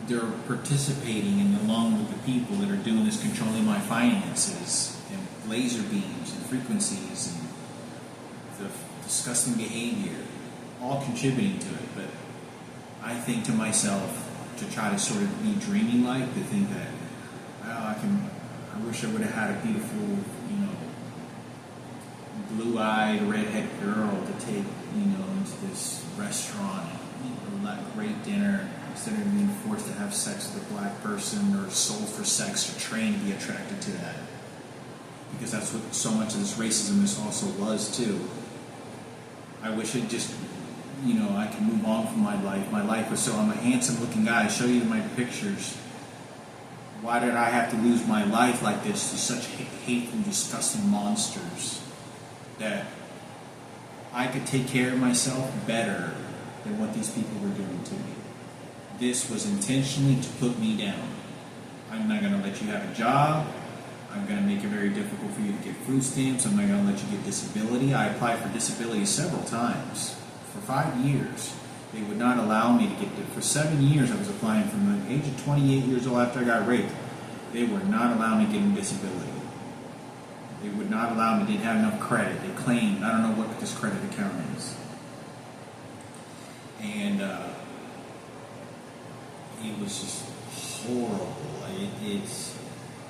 they're participating and along with the people that are doing this, controlling my finances and laser beams and frequencies and the disgusting behavior, all contributing to it. But I think to myself, to try to sort of be dreaming like, to think that, well, I wish I would have had a beautiful, blue-eyed, redhead girl to take, into this restaurant and eat a great dinner instead of being forced to have sex with a black person or sold for sex or trained to be attracted to that. Because that's what so much of this racism this also was too. I wish it just, I could move on from my life. My life was I'm a handsome looking guy. I show you my pictures. Why did I have to lose my life like this to such hateful, disgusting monsters? That I could take care of myself better than what these people were doing to me. This was intentionally to put me down. I'm not going to let you have a job. I'm going to make it very difficult for you to get food stamps. I'm not going to let you get disability. I applied for disability several times. For 5 years, they would not allow me to get it. For 7 years, I was applying from the age of 28 years old after I got raped. They would not allow me getting disability. They would not allow me. They didn't have enough credit. They claimed, I don't know what this credit account is. And it was just horrible. It's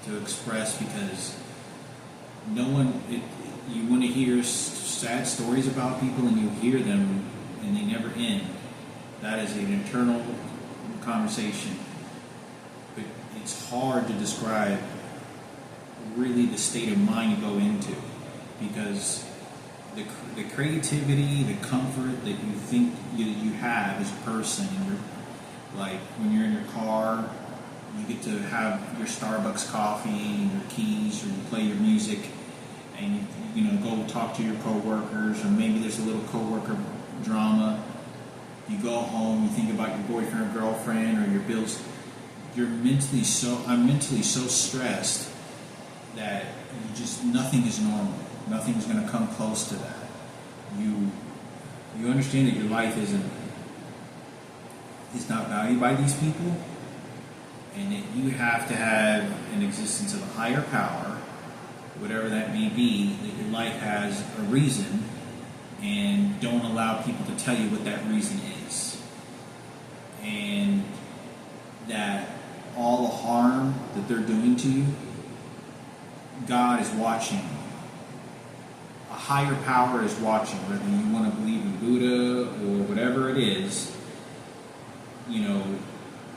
to express, because no one, you want to hear sad stories about people and you hear them and they never end. That is an internal conversation. But it's hard to describe really the state of mind you go into, because the creativity, the comfort that you think you have as a person, and like when you're in your car, you get to have your Starbucks coffee and your keys, or you play your music, and you go talk to your coworkers, or maybe there's a little coworker drama. You go home, you think about your boyfriend or girlfriend or your bills. I'm mentally so stressed that nothing is normal. Nothing is going to come close to that. You understand that your life is not valued by these people, and that you have to have an existence of a higher power, whatever that may be, that your life has a reason, and don't allow people to tell you what that reason is. And that all the harm that they're doing to you, God is watching. A higher power is watching, whether you want to believe in Buddha or whatever it is,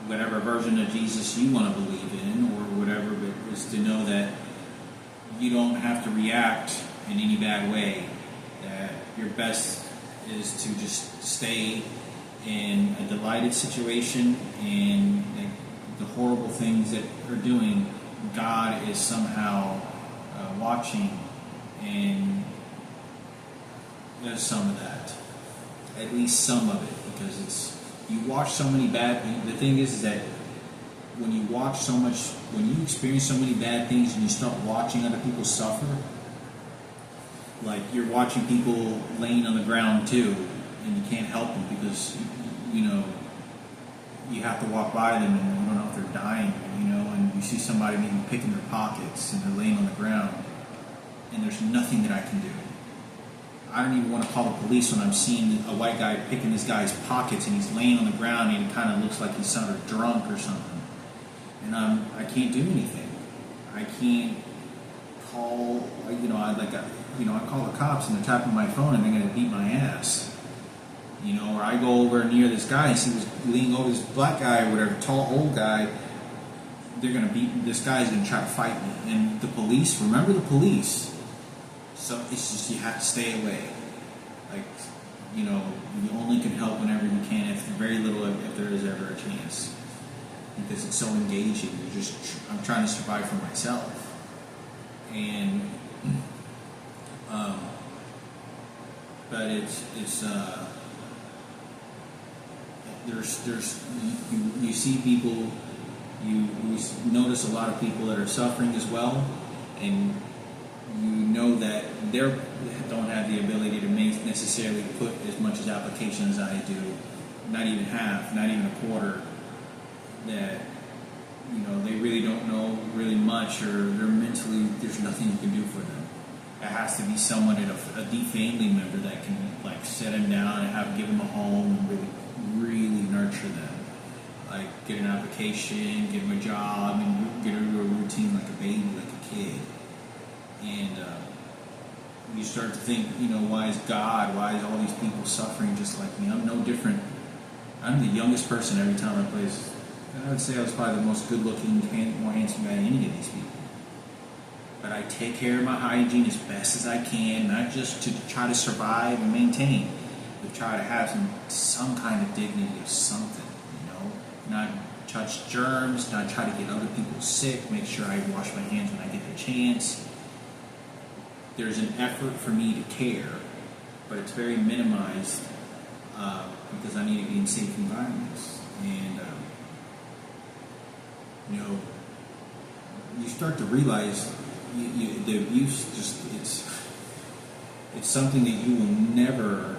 whatever version of Jesus you want to believe in or whatever, but is to know that you don't have to react in any bad way, that your best is to just stay in a delighted situation, and the horrible things that they're doing, God is somehow watching, and there's some of that, at least some of it, because you watch so many bad things. The thing is that when you experience so many bad things and you start watching other people suffer, like you're watching people laying on the ground too, and you can't help them because you have to walk by them and you don't know if they're dying, and you see somebody maybe picking their pockets and they're laying on the ground, and there's nothing that I can do. I don't even want to call the police when I'm seeing a white guy picking this guy's pockets and he's laying on the ground and it kind of looks like he's sort of drunk or something. And I can't do anything. I can't call, I call the cops and they're tapping my phone and they're going to beat my ass. Or I go over near this guy and see this leaning over this black guy or whatever, tall, old guy. They're going to beat, this guy's going to try to fight me. And the police, remember the police. So it's just, you have to stay away. You only can help whenever you can, if very little, if there is ever a chance. Because it's so engaging. I'm trying to survive for myself. And, but you see people, you notice a lot of people that are suffering as well, and you know that they don't have the ability to necessarily put as much as application as I do not even half, not even a quarter, that they really don't know really much, or they're mentally, there's nothing you can do for them. It has to be someone, a deep family member that can like sit them down and give them a home and really nurture them. Like get an application, get them a job, and get into a routine like a baby, like a kid. And you start to think, why is all these people suffering just like me? I'm no different. I'm the youngest person every time I play. I would say I was probably the most good-looking, more handsome guy than any of these people. But I take care of my hygiene as best as I can, not just to try to survive and maintain, but try to have some kind of dignity of something, Not touch germs, not try to get other people sick, make sure I wash my hands when I get the chance. There's an effort for me to care, but it's very minimized because I need to be in safe environments. And you start to realize the abuse it's something that you never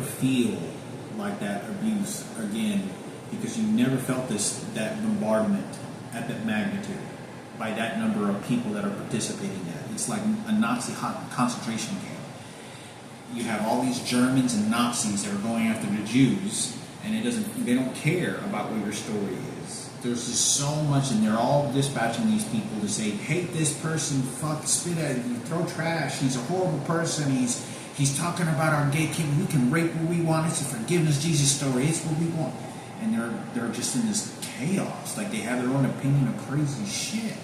feel like that abuse again, because you never felt that bombardment at that magnitude by that number of people that are participating in it. It's like a Nazi concentration camp. You have all these Germans and Nazis that are going after the Jews, and they don't care about what your story is. There's just so much, and they're all dispatching these people to say, hate this person, fuck, spit at him, throw trash, he's a horrible person, he's talking about our gay kid, we can rape what we want, it's a forgiveness Jesus story, it's what we want. And they're just in this chaos, like they have their own opinion of crazy shit.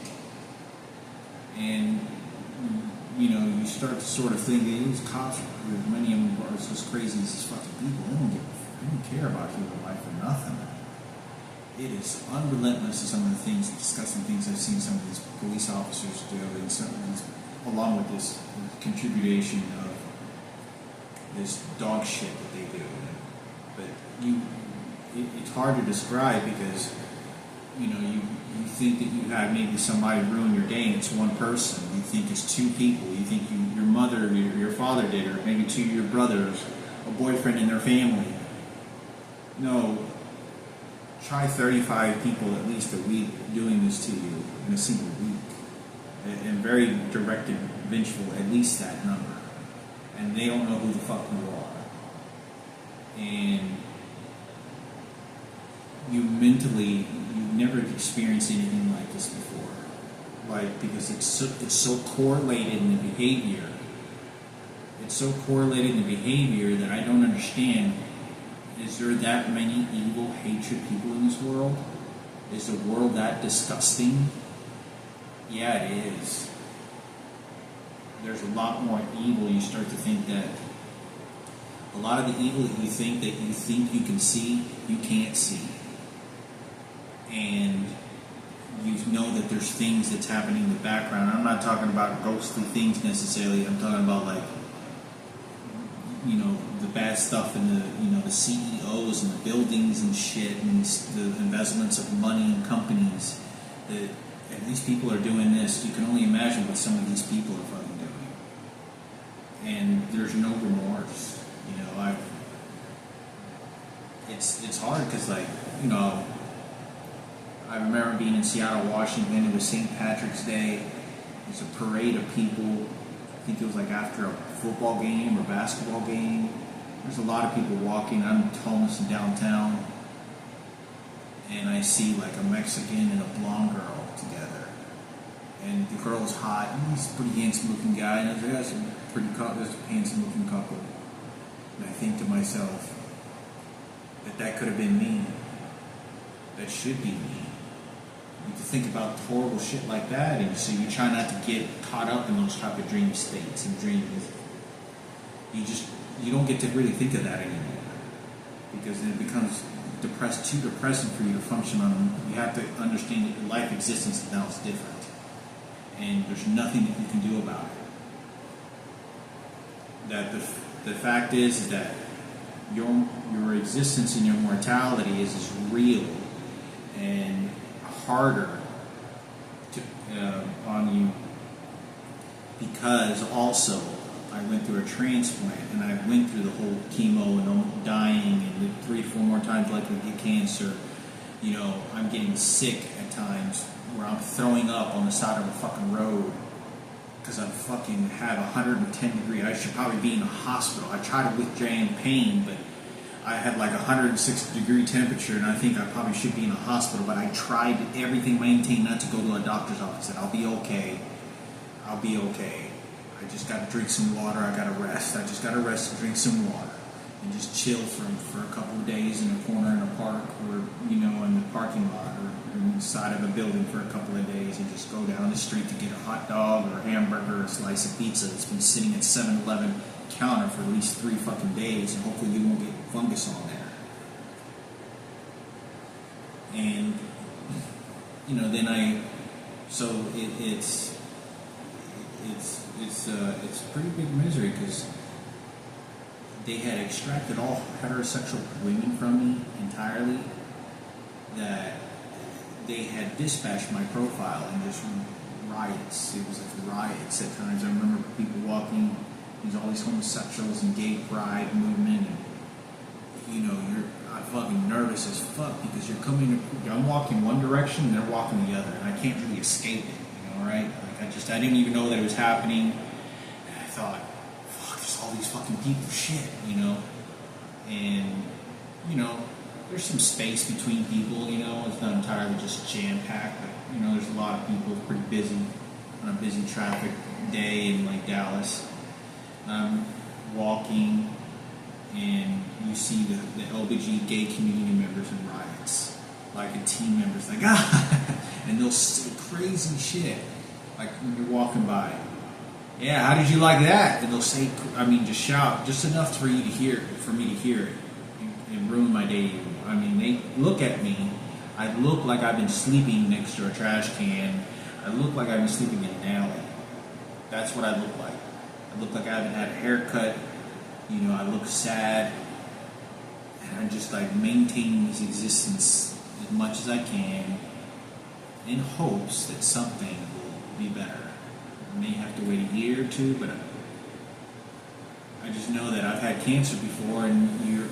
And you start to sort of think these cops, many of them are just crazy as these fucking people. They don't care about human life or nothing. It is unrelentless to some of the things, disgusting things I've seen some of these police officers do, and some of these, along with this contribution of this dog shit that they do. But it's hard to describe because you think that you have maybe somebody ruin your day and it's one person. You think it's two people. You think your mother or your father did, or maybe two of your brothers, a boyfriend and their family. No, try 35 people at least a week doing this to you in a single week. And very directed, vengeful, at least that number. And they don't know who the fuck you are. And you've never experienced anything like this before. Like, because it's so correlated in the behavior. It's so correlated in the behavior that I don't understand. Is there that many evil, hatred people in this world? Is the world that disgusting? Yeah, it is. There's a lot more evil. You start to think that a lot of the evil that you think you can see, you can't see. And you know that there's things that's happening in the background. I'm not talking about ghostly things necessarily. I'm talking about the bad stuff in the CEOs and the buildings and shit, and the investments of money in companies. And these people are doing this. You can only imagine what some of these people are fucking doing. And there's no remorse. It's hard because I remember being in Seattle, Washington. It was St. Patrick's Day. It was a parade of people. I think it was after a football game or basketball game. There's a lot of people walking. I'm homeless in downtown. And I see a Mexican and a blonde girl together. And the girl's hot. And he's a pretty handsome looking guy. And there's a handsome looking couple. And I think to myself that could have been me. That should be me. You think about horrible shit like that, and so you try not to get caught up in those type of dream states and dreams. You don't get to really think of that anymore because it becomes too depressing for you to function on. You have to understand that your life existence now is different, and there's nothing that you can do about it. That the fact is that your existence and your mortality is real and harder on you, because also I went through a transplant, and I went through the whole chemo and I'm dying, and 3 to 4 more times likely to get cancer. You know, I'm getting sick at times where I'm throwing up on the side of a fucking road because I fucking had 110 degree. I should probably be in a hospital. I try to withstand pain, but I had like 106 degree temperature, and I think I probably should be in a hospital. But I tried everything, maintained not to go to a doctor's office. Said I'll be okay. I'll be okay. I just got to drink some water. I got to rest. I just got to rest and drink some water and just chill for a couple of days in a corner in a park, or you know, in the parking lot, or inside of a building for a couple of days, and just go down the street to get a hot dog or a hamburger or a slice of pizza that's been sitting at 7-Eleven counter for at least 3 fucking days, and hopefully you won't get fungus on there. And you know, then it's pretty big misery because they had extracted all heterosexual women from me entirely. That they had dispatched my profile and just riots. It was like riots at times. I remember people walking. There's all these homosexuals and gay pride movement, and you know, I'm fucking nervous as fuck because I'm walking one direction and they're walking the other, and I can't really escape it. You know, right? Like I didn't even know that it was happening, and I thought, fuck, there's all these fucking people, shit, you know, and you know, there's some space between people, you know, it's not entirely just jam-packed, but you know, there's a lot of people, pretty busy on a busy traffic day in like Dallas. I'm walking, and you see the LBG gay community members in riots, like a team members, like and they'll say crazy shit, like when you're walking by. Yeah, how did you like that? And they'll say, just shout, just enough for me to hear it, and ruin my day. I mean, they look at me. I look like I've been sleeping next to a trash can. I look like I've been sleeping in an alley. That's what I look like. I look like I haven't had a haircut. You know, I look sad. And I'm just like maintaining this existence as much as I can in hopes that something will be better. I may have to wait a year or two, but I just know that I've had cancer before, and you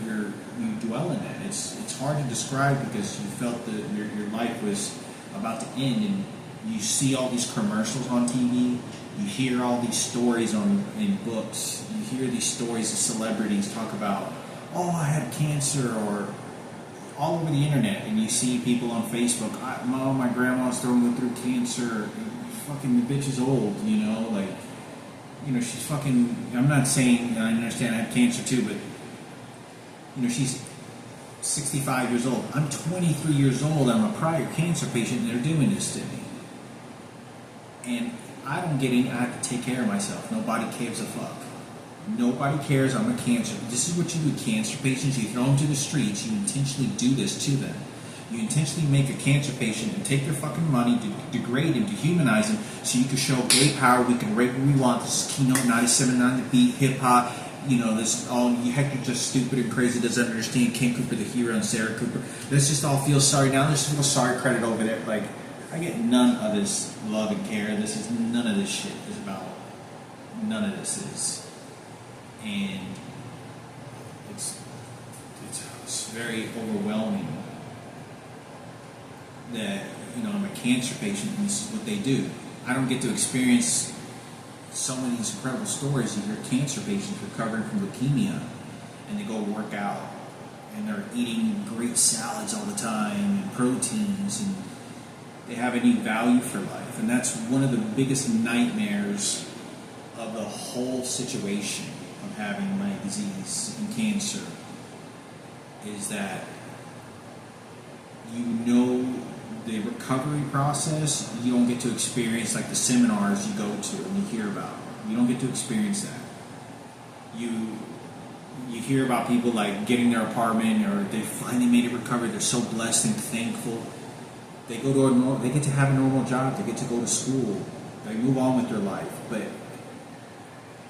dwell in that. It's hard to describe because you felt that your life was about to end, and you see all these commercials on TV. You hear all these stories in books. You hear these stories of celebrities talk about, oh, I had cancer, or all over the internet, and you see people on Facebook, my grandma's going through cancer. Fucking the bitch is old, you know, like, you know, she's fucking, I'm not saying, I understand I have cancer too, but, you know, she's 65 years old. I'm 23 years old. I'm a prior cancer patient, and they're doing this to me. And I don't get any, I have to take care of myself. Nobody cares a fuck. Nobody cares. I'm a cancer. This is what you do with cancer patients. You throw them to the streets. You intentionally do this to them. You intentionally make a cancer patient and take their fucking money, degrade them, dehumanize them, so you can show gay power. We can rate what we want. This is Keynote 97.9 The Beat, hip hop. You know, this all Hector just stupid and crazy, doesn't understand. Ken Cooper, the hero, and Sarah Cooper. Let's just all feel sorry now. Let's feel sorry credit over there. Like, I get none of this love and care. None of this shit is about. None of this is, and it's very overwhelming that, you know, I'm a cancer patient and this is what they do. I don't get to experience so many of these incredible stories. You hear cancer patients recovering from leukemia, and they go work out, and they're eating great salads all the time and proteins, and they have any value for life. And that's one of the biggest nightmares of the whole situation of having my disease and cancer, is that you know the recovery process, you don't get to experience like the seminars you go to and you hear about. You don't get to experience that. You hear about people like getting their apartment, or they finally made it recover. They're so blessed and thankful. They go to they get to have a normal job. They get to go to school. They move on with their life, but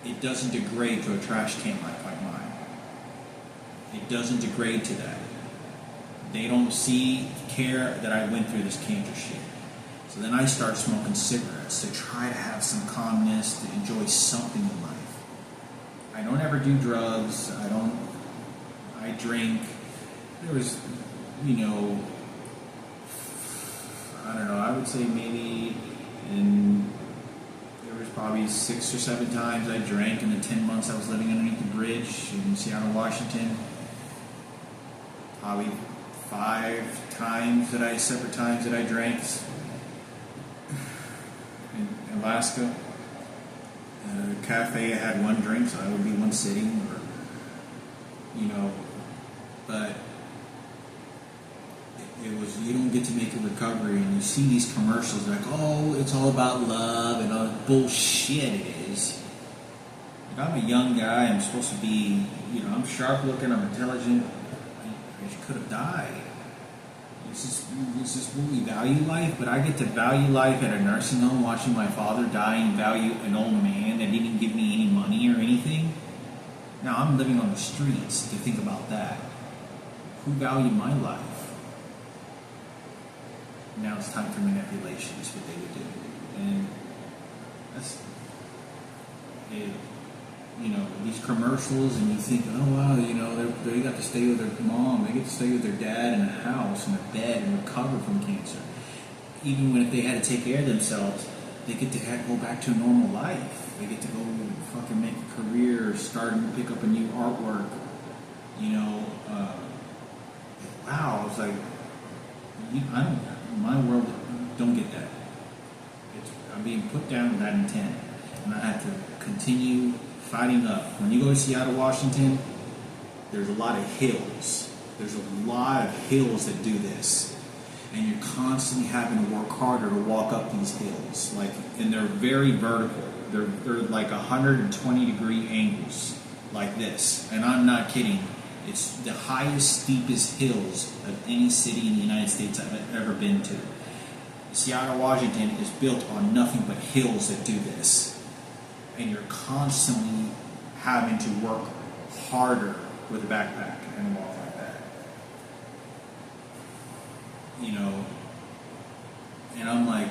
it doesn't degrade to a trash can life like mine. It doesn't degrade to that. They don't care that I went through this cancer shit. So then I start smoking cigarettes to try to have some calmness, to enjoy something in life. don't ever do drugs. I drink. There was, you know, I don't know, I would say maybe there was probably 6 or 7 times I drank in the 10 months I was living underneath the bridge in Seattle, Washington. Probably 5 separate times that I drank in Alaska. Cafe, I had 1 drink, so I would be 1 sitting, or, you know, but it was, you don't get to make a recovery, and you see these commercials like, oh, it's all about love, and all bullshit it is. Like, I'm a young guy, I'm supposed to be, you know, I'm sharp looking, I'm intelligent, I could have died. This is what we value life, but I get to value life at a nursing home watching my father die, and value an old man that didn't give me any money or anything. Now I'm living on the streets to think about that. Who valued my life? Now it's time for manipulation, is what they would do. And that's it. You know, these commercials, and you think, oh wow, you know, they got to stay with their mom, they get to stay with their dad in a house, in a bed, and recover from cancer. Even when if they had to take care of themselves, they get to go back to a normal life. They get to go fucking make a career, start and pick up a new artwork. You know, wow, I was like, my world don't get that. I'm being put down with that intent, and I have to continue fighting up. When you go to Seattle, Washington, there's a lot of hills. There's a lot of hills that do this. And you're constantly having to work harder to walk up these hills. And they're very vertical. They're like 120-degree angles, like this. And I'm not kidding. It's the highest, steepest hills of any city in the United States I've ever been to. Seattle, Washington is built on nothing but hills that do this. And you're constantly having to work harder with a backpack and walk like that. You know, and I'm like,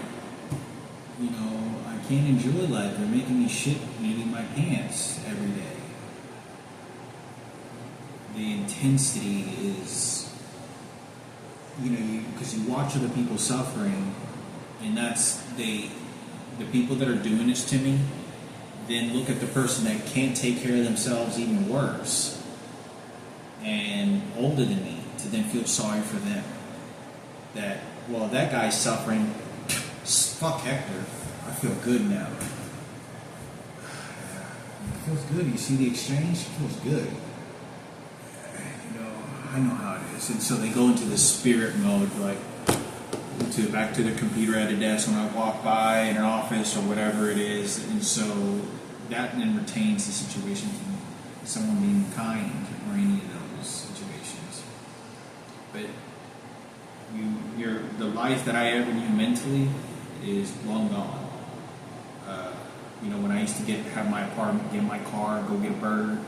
you know, I can't enjoy life. They're making me shit maybe my pants every day. The intensity is, you know, because you watch other people suffering, and the people that are doing this to me, then look at the person that can't take care of themselves even worse and older than me, to then feel sorry for them. That, well, that guy's suffering, fuck Hector, I feel good now. It feels good. You see the exchange? It feels good. You know, I know how it is. And so they go into this spirit mode, like back to the computer at a desk when I walk by in an office or whatever it is. And so that then retains the situation from someone being kind or any of those situations. But the life that I ever knew mentally is long gone. You know, when I used to have my apartment, get my car, go get a burger,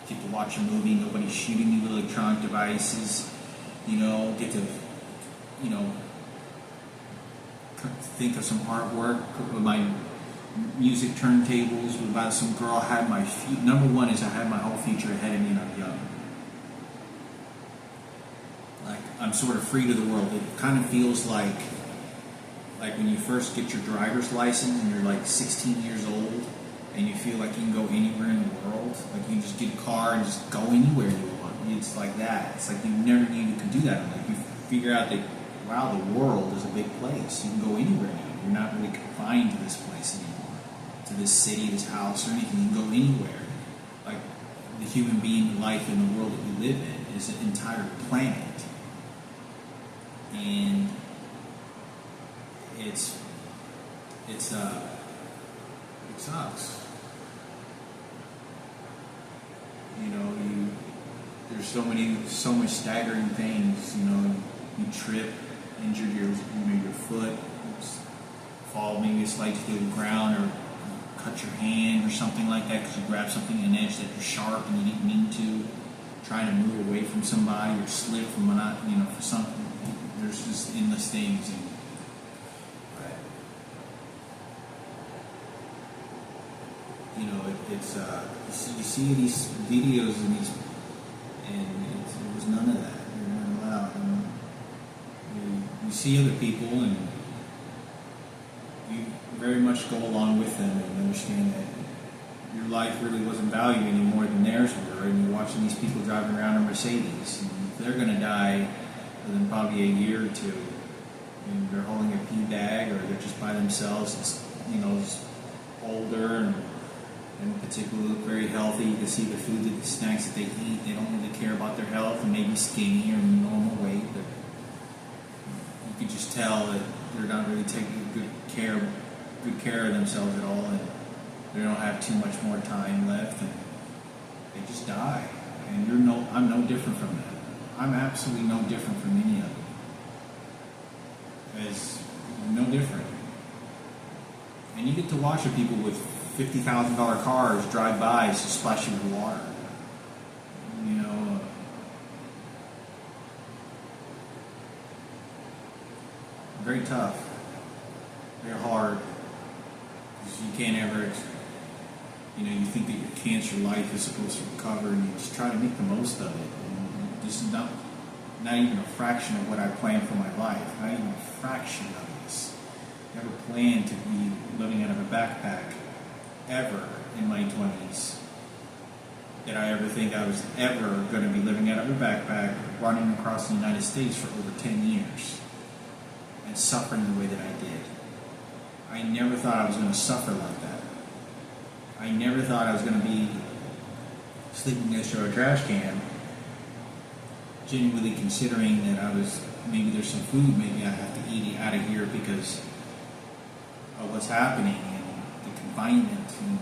get to watch a movie, nobody's shooting me with electronic devices, you know, get to, you know, think of some artwork with my music turntables about some girl. I had my number one is I had my whole future ahead of me, and I'm young. Like, I'm sort of free to the world. It kind of feels like when you first get your driver's license and you're like 16 years old and you feel like you can go anywhere in the world. Like, you just get a car and just go anywhere you want. It's like that. It's like you never knew you could do that. Like, you figure out that, wow, the world is a big place. You can go anywhere now. You're not really confined to this place anymore, to this city, this house, or anything. You can go anywhere. Like, the human being life in the world that we live in is an entire planet. And it sucks. You know, there's so much staggering things. You know, you trip, injured your foot, fall maybe slightly to the ground, or cut your hand or something like that because you grabbed something in an edge that was sharp and you didn't mean to. Trying to move away from somebody or slip from for something. There's just endless things. You know, it's you see these videos and it was none of that. You're not allowed. And you see other people and you very much go along with them and understand that your life really wasn't valued any more than theirs were, and you're watching these people driving around in Mercedes, and they're going to die within probably a year or two, and they're holding a pee bag, or they're just by themselves, just older, and particularly look very healthy. You can see the food, the snacks that they eat, they don't really care about their health, and maybe skinny or normal weight, but you can just tell that they're not really taking good care of themselves at all, and they don't have too much more time left, and they just die. And I'm no different from that. I'm absolutely no different from any of them. It's no different. And you get to watch the people with $50,000 cars drive by to splash you with water. Very tough, very hard. Because you can't ever. You think that your cancer life is supposed to recover, and you just try to make the most of it. And this is not even a fraction of what I planned for my life. Not even a fraction of this. Never planned to be living out of a backpack ever in my 20s. Did I ever think I was ever going to be living out of a backpack, running across the United States for over 10 years, and suffering the way that I did? I never thought I was going to suffer like that. I never thought I was going to be sleeping next to a trash can, genuinely considering that maybe there's some food, maybe I have to eat it out of here because of what's happening, and the confinement, and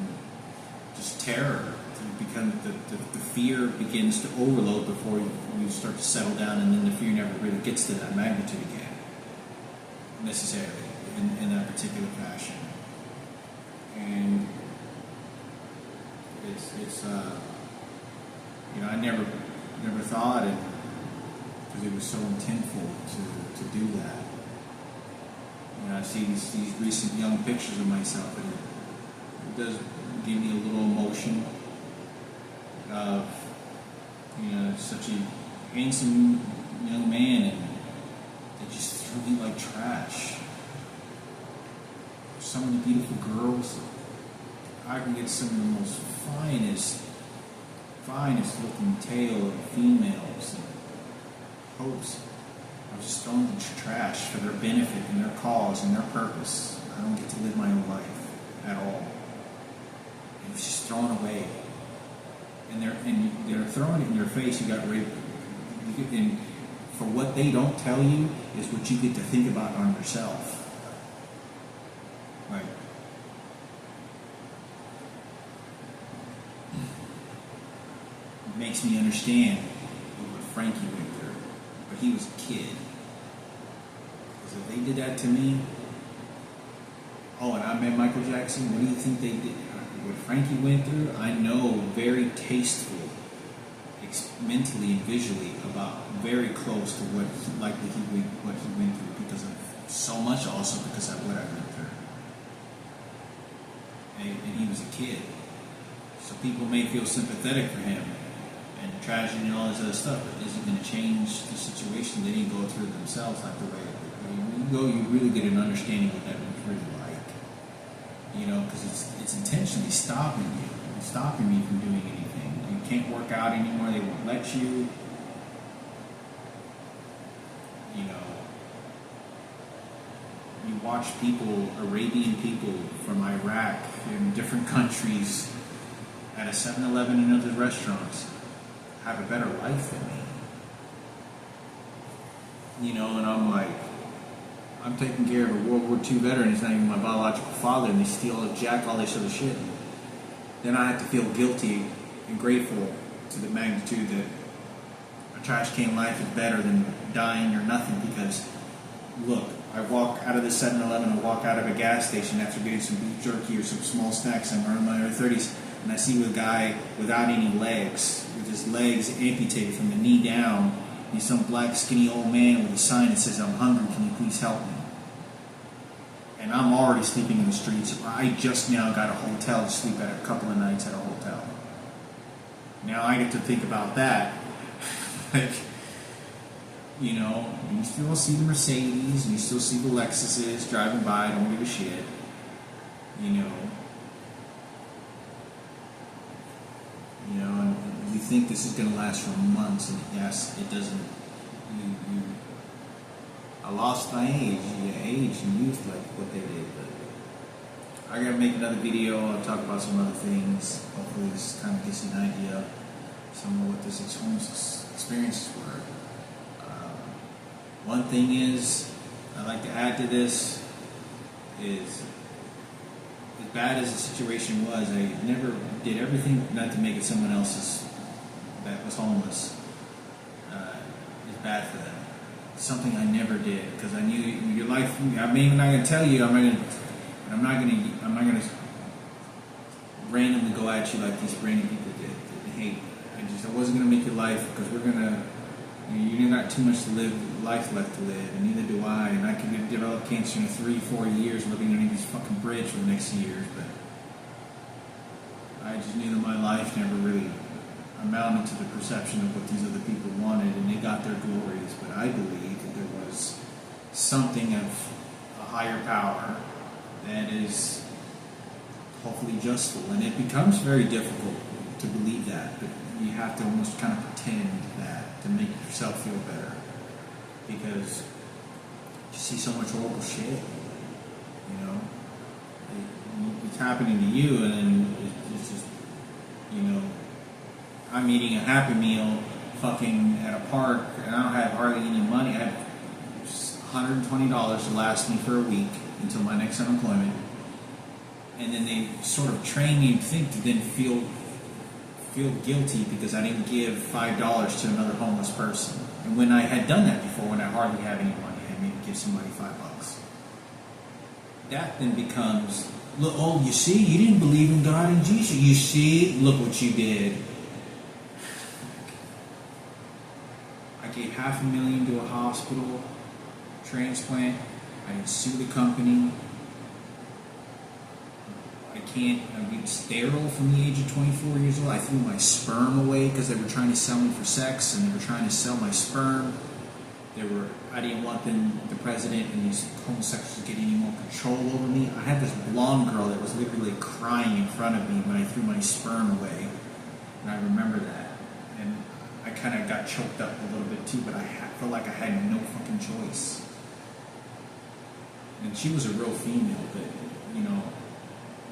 just terror. The fear begins to overload before you start to settle down, and then the fear never really gets to that magnitude again, necessarily, in that particular fashion. And it's I never thought it, because it was so intentful to do that. I see these recent young pictures of myself, and it does give me a little emotion of such a handsome young man, and they just threw me like trash. So many beautiful girls. I can get some of the most finest looking tale of females and hopes. I was just thrown into trash for their benefit and their cause and their purpose. I don't get to live my own life at all. It was just thrown away. And they're throwing it in your face. You got raped. And for what they don't tell you is what you get to think about on yourself. Right. It makes me understand what Frankie went through. But he was a kid. Because if they did that to me, and I met Michael Jackson, what do you think they did? What Frankie went through, I know very tasteful, mentally and visually, about very close to what he went through, because of so much, also because of what I went through. And he was a kid. So people may feel sympathetic for him and the tragedy and all this other stuff, but is it going to change the situation? They didn't go through it themselves like the way you really get an understanding of what that was really like. Because it's intentionally stopping me from doing anything. You can't work out anymore. They won't let you. You watch people, Arabian people from Iraq in different countries at a 7-Eleven and other restaurants have a better life than me. And I'm like, I'm taking care of a World War II veteran. He's not even my biological father, and they steal all this other shit. Then I have to feel guilty and grateful to the magnitude that a trash can life is better than dying or nothing, because, look, I walk out of the 7-Eleven, I walk out of a gas station after getting some beef jerky or some small snacks. I'm in my early 30s, and I see a guy without any legs, with his legs amputated from the knee down. He's some black, skinny old man with a sign that says, "I'm hungry, can you please help me?" and I'm already sleeping in the streets. I just now got a hotel to sleep at a couple of nights at a hotel. Now I get to think about that. Like, you know, you still see the Mercedes, and you still see the Lexuses driving by, don't give a shit. You know, and you think this is going to last for months, and yes, it doesn't. I lost my age and youth like what they did, but I gotta make another video. I'll talk about some other things. Hopefully this kind of gives you an idea of some of what this experiences were. One thing is, I'd like to add to this, is as bad as the situation was, I never did everything not to make it someone else's that was homeless is bad for them. Something I never did, because I knew your life. I'm even not going to tell you. I'm not going to randomly go at you like these random people did. Hey, I wasn't going to make your life, because you got too much to live, life left to live, and neither do I. And I could develop cancer in 3-4 years living underneath this fucking bridge for the next years. But I just knew that my life never really amounted to the perception of what these other people wanted, and they got their glories. But I believe that there was something of a higher power that is hopefully justful, and it becomes very difficult to believe that, but you have to almost kind of pretend that to make yourself feel better, because you see so much horrible shit, you know, it's happening to you, and then it's just, you know, I'm eating a Happy Meal fucking at a park, and I don't have hardly any money. I have $120 to last me for a week until my next unemployment. And then they sort of train me to then feel guilty because I didn't give $5 to another homeless person. And when I had done that before, when I hardly have any money, I maybe give somebody $5. That then becomes, look, oh, you see, you didn't believe in God and Jesus. You see, look what you did. I gave $500,000 to a hospital transplant. I didn't sue the company. I'm being sterile from the age of 24 years old. I threw my sperm away because they were trying to sell me for sex, and they were trying to sell my sperm. I didn't want the president and these homosexuals to get any more control over me. I had this blonde girl that was literally crying in front of me when I threw my sperm away, and I remember that. And I kind of got choked up a little bit too, but I felt like I had no fucking choice. And she was a real female, but, you know,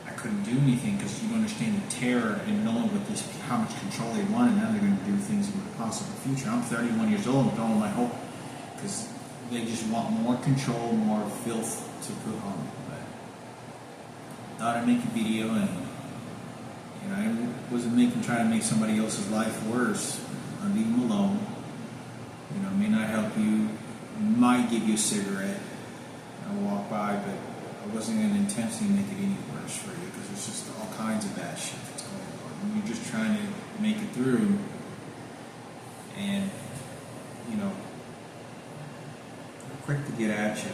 I couldn't do anything because you don't understand the terror and knowing how much control they want, and now they're going to do things in the possible future. I'm 31 years old and throwing my hope because they just want more control, more filth to put on me. But I thought I'd make a video, and I wasn't trying to make somebody else's life worse. I'd leave them alone. You know, it may not help you. Might give you a cigarette. I'll walk by, but I wasn't going to intentionally make it any worse for you, because there's just all kinds of bad shit that's going on. And you're just trying to make it through, and, you know, they're quick to get at you.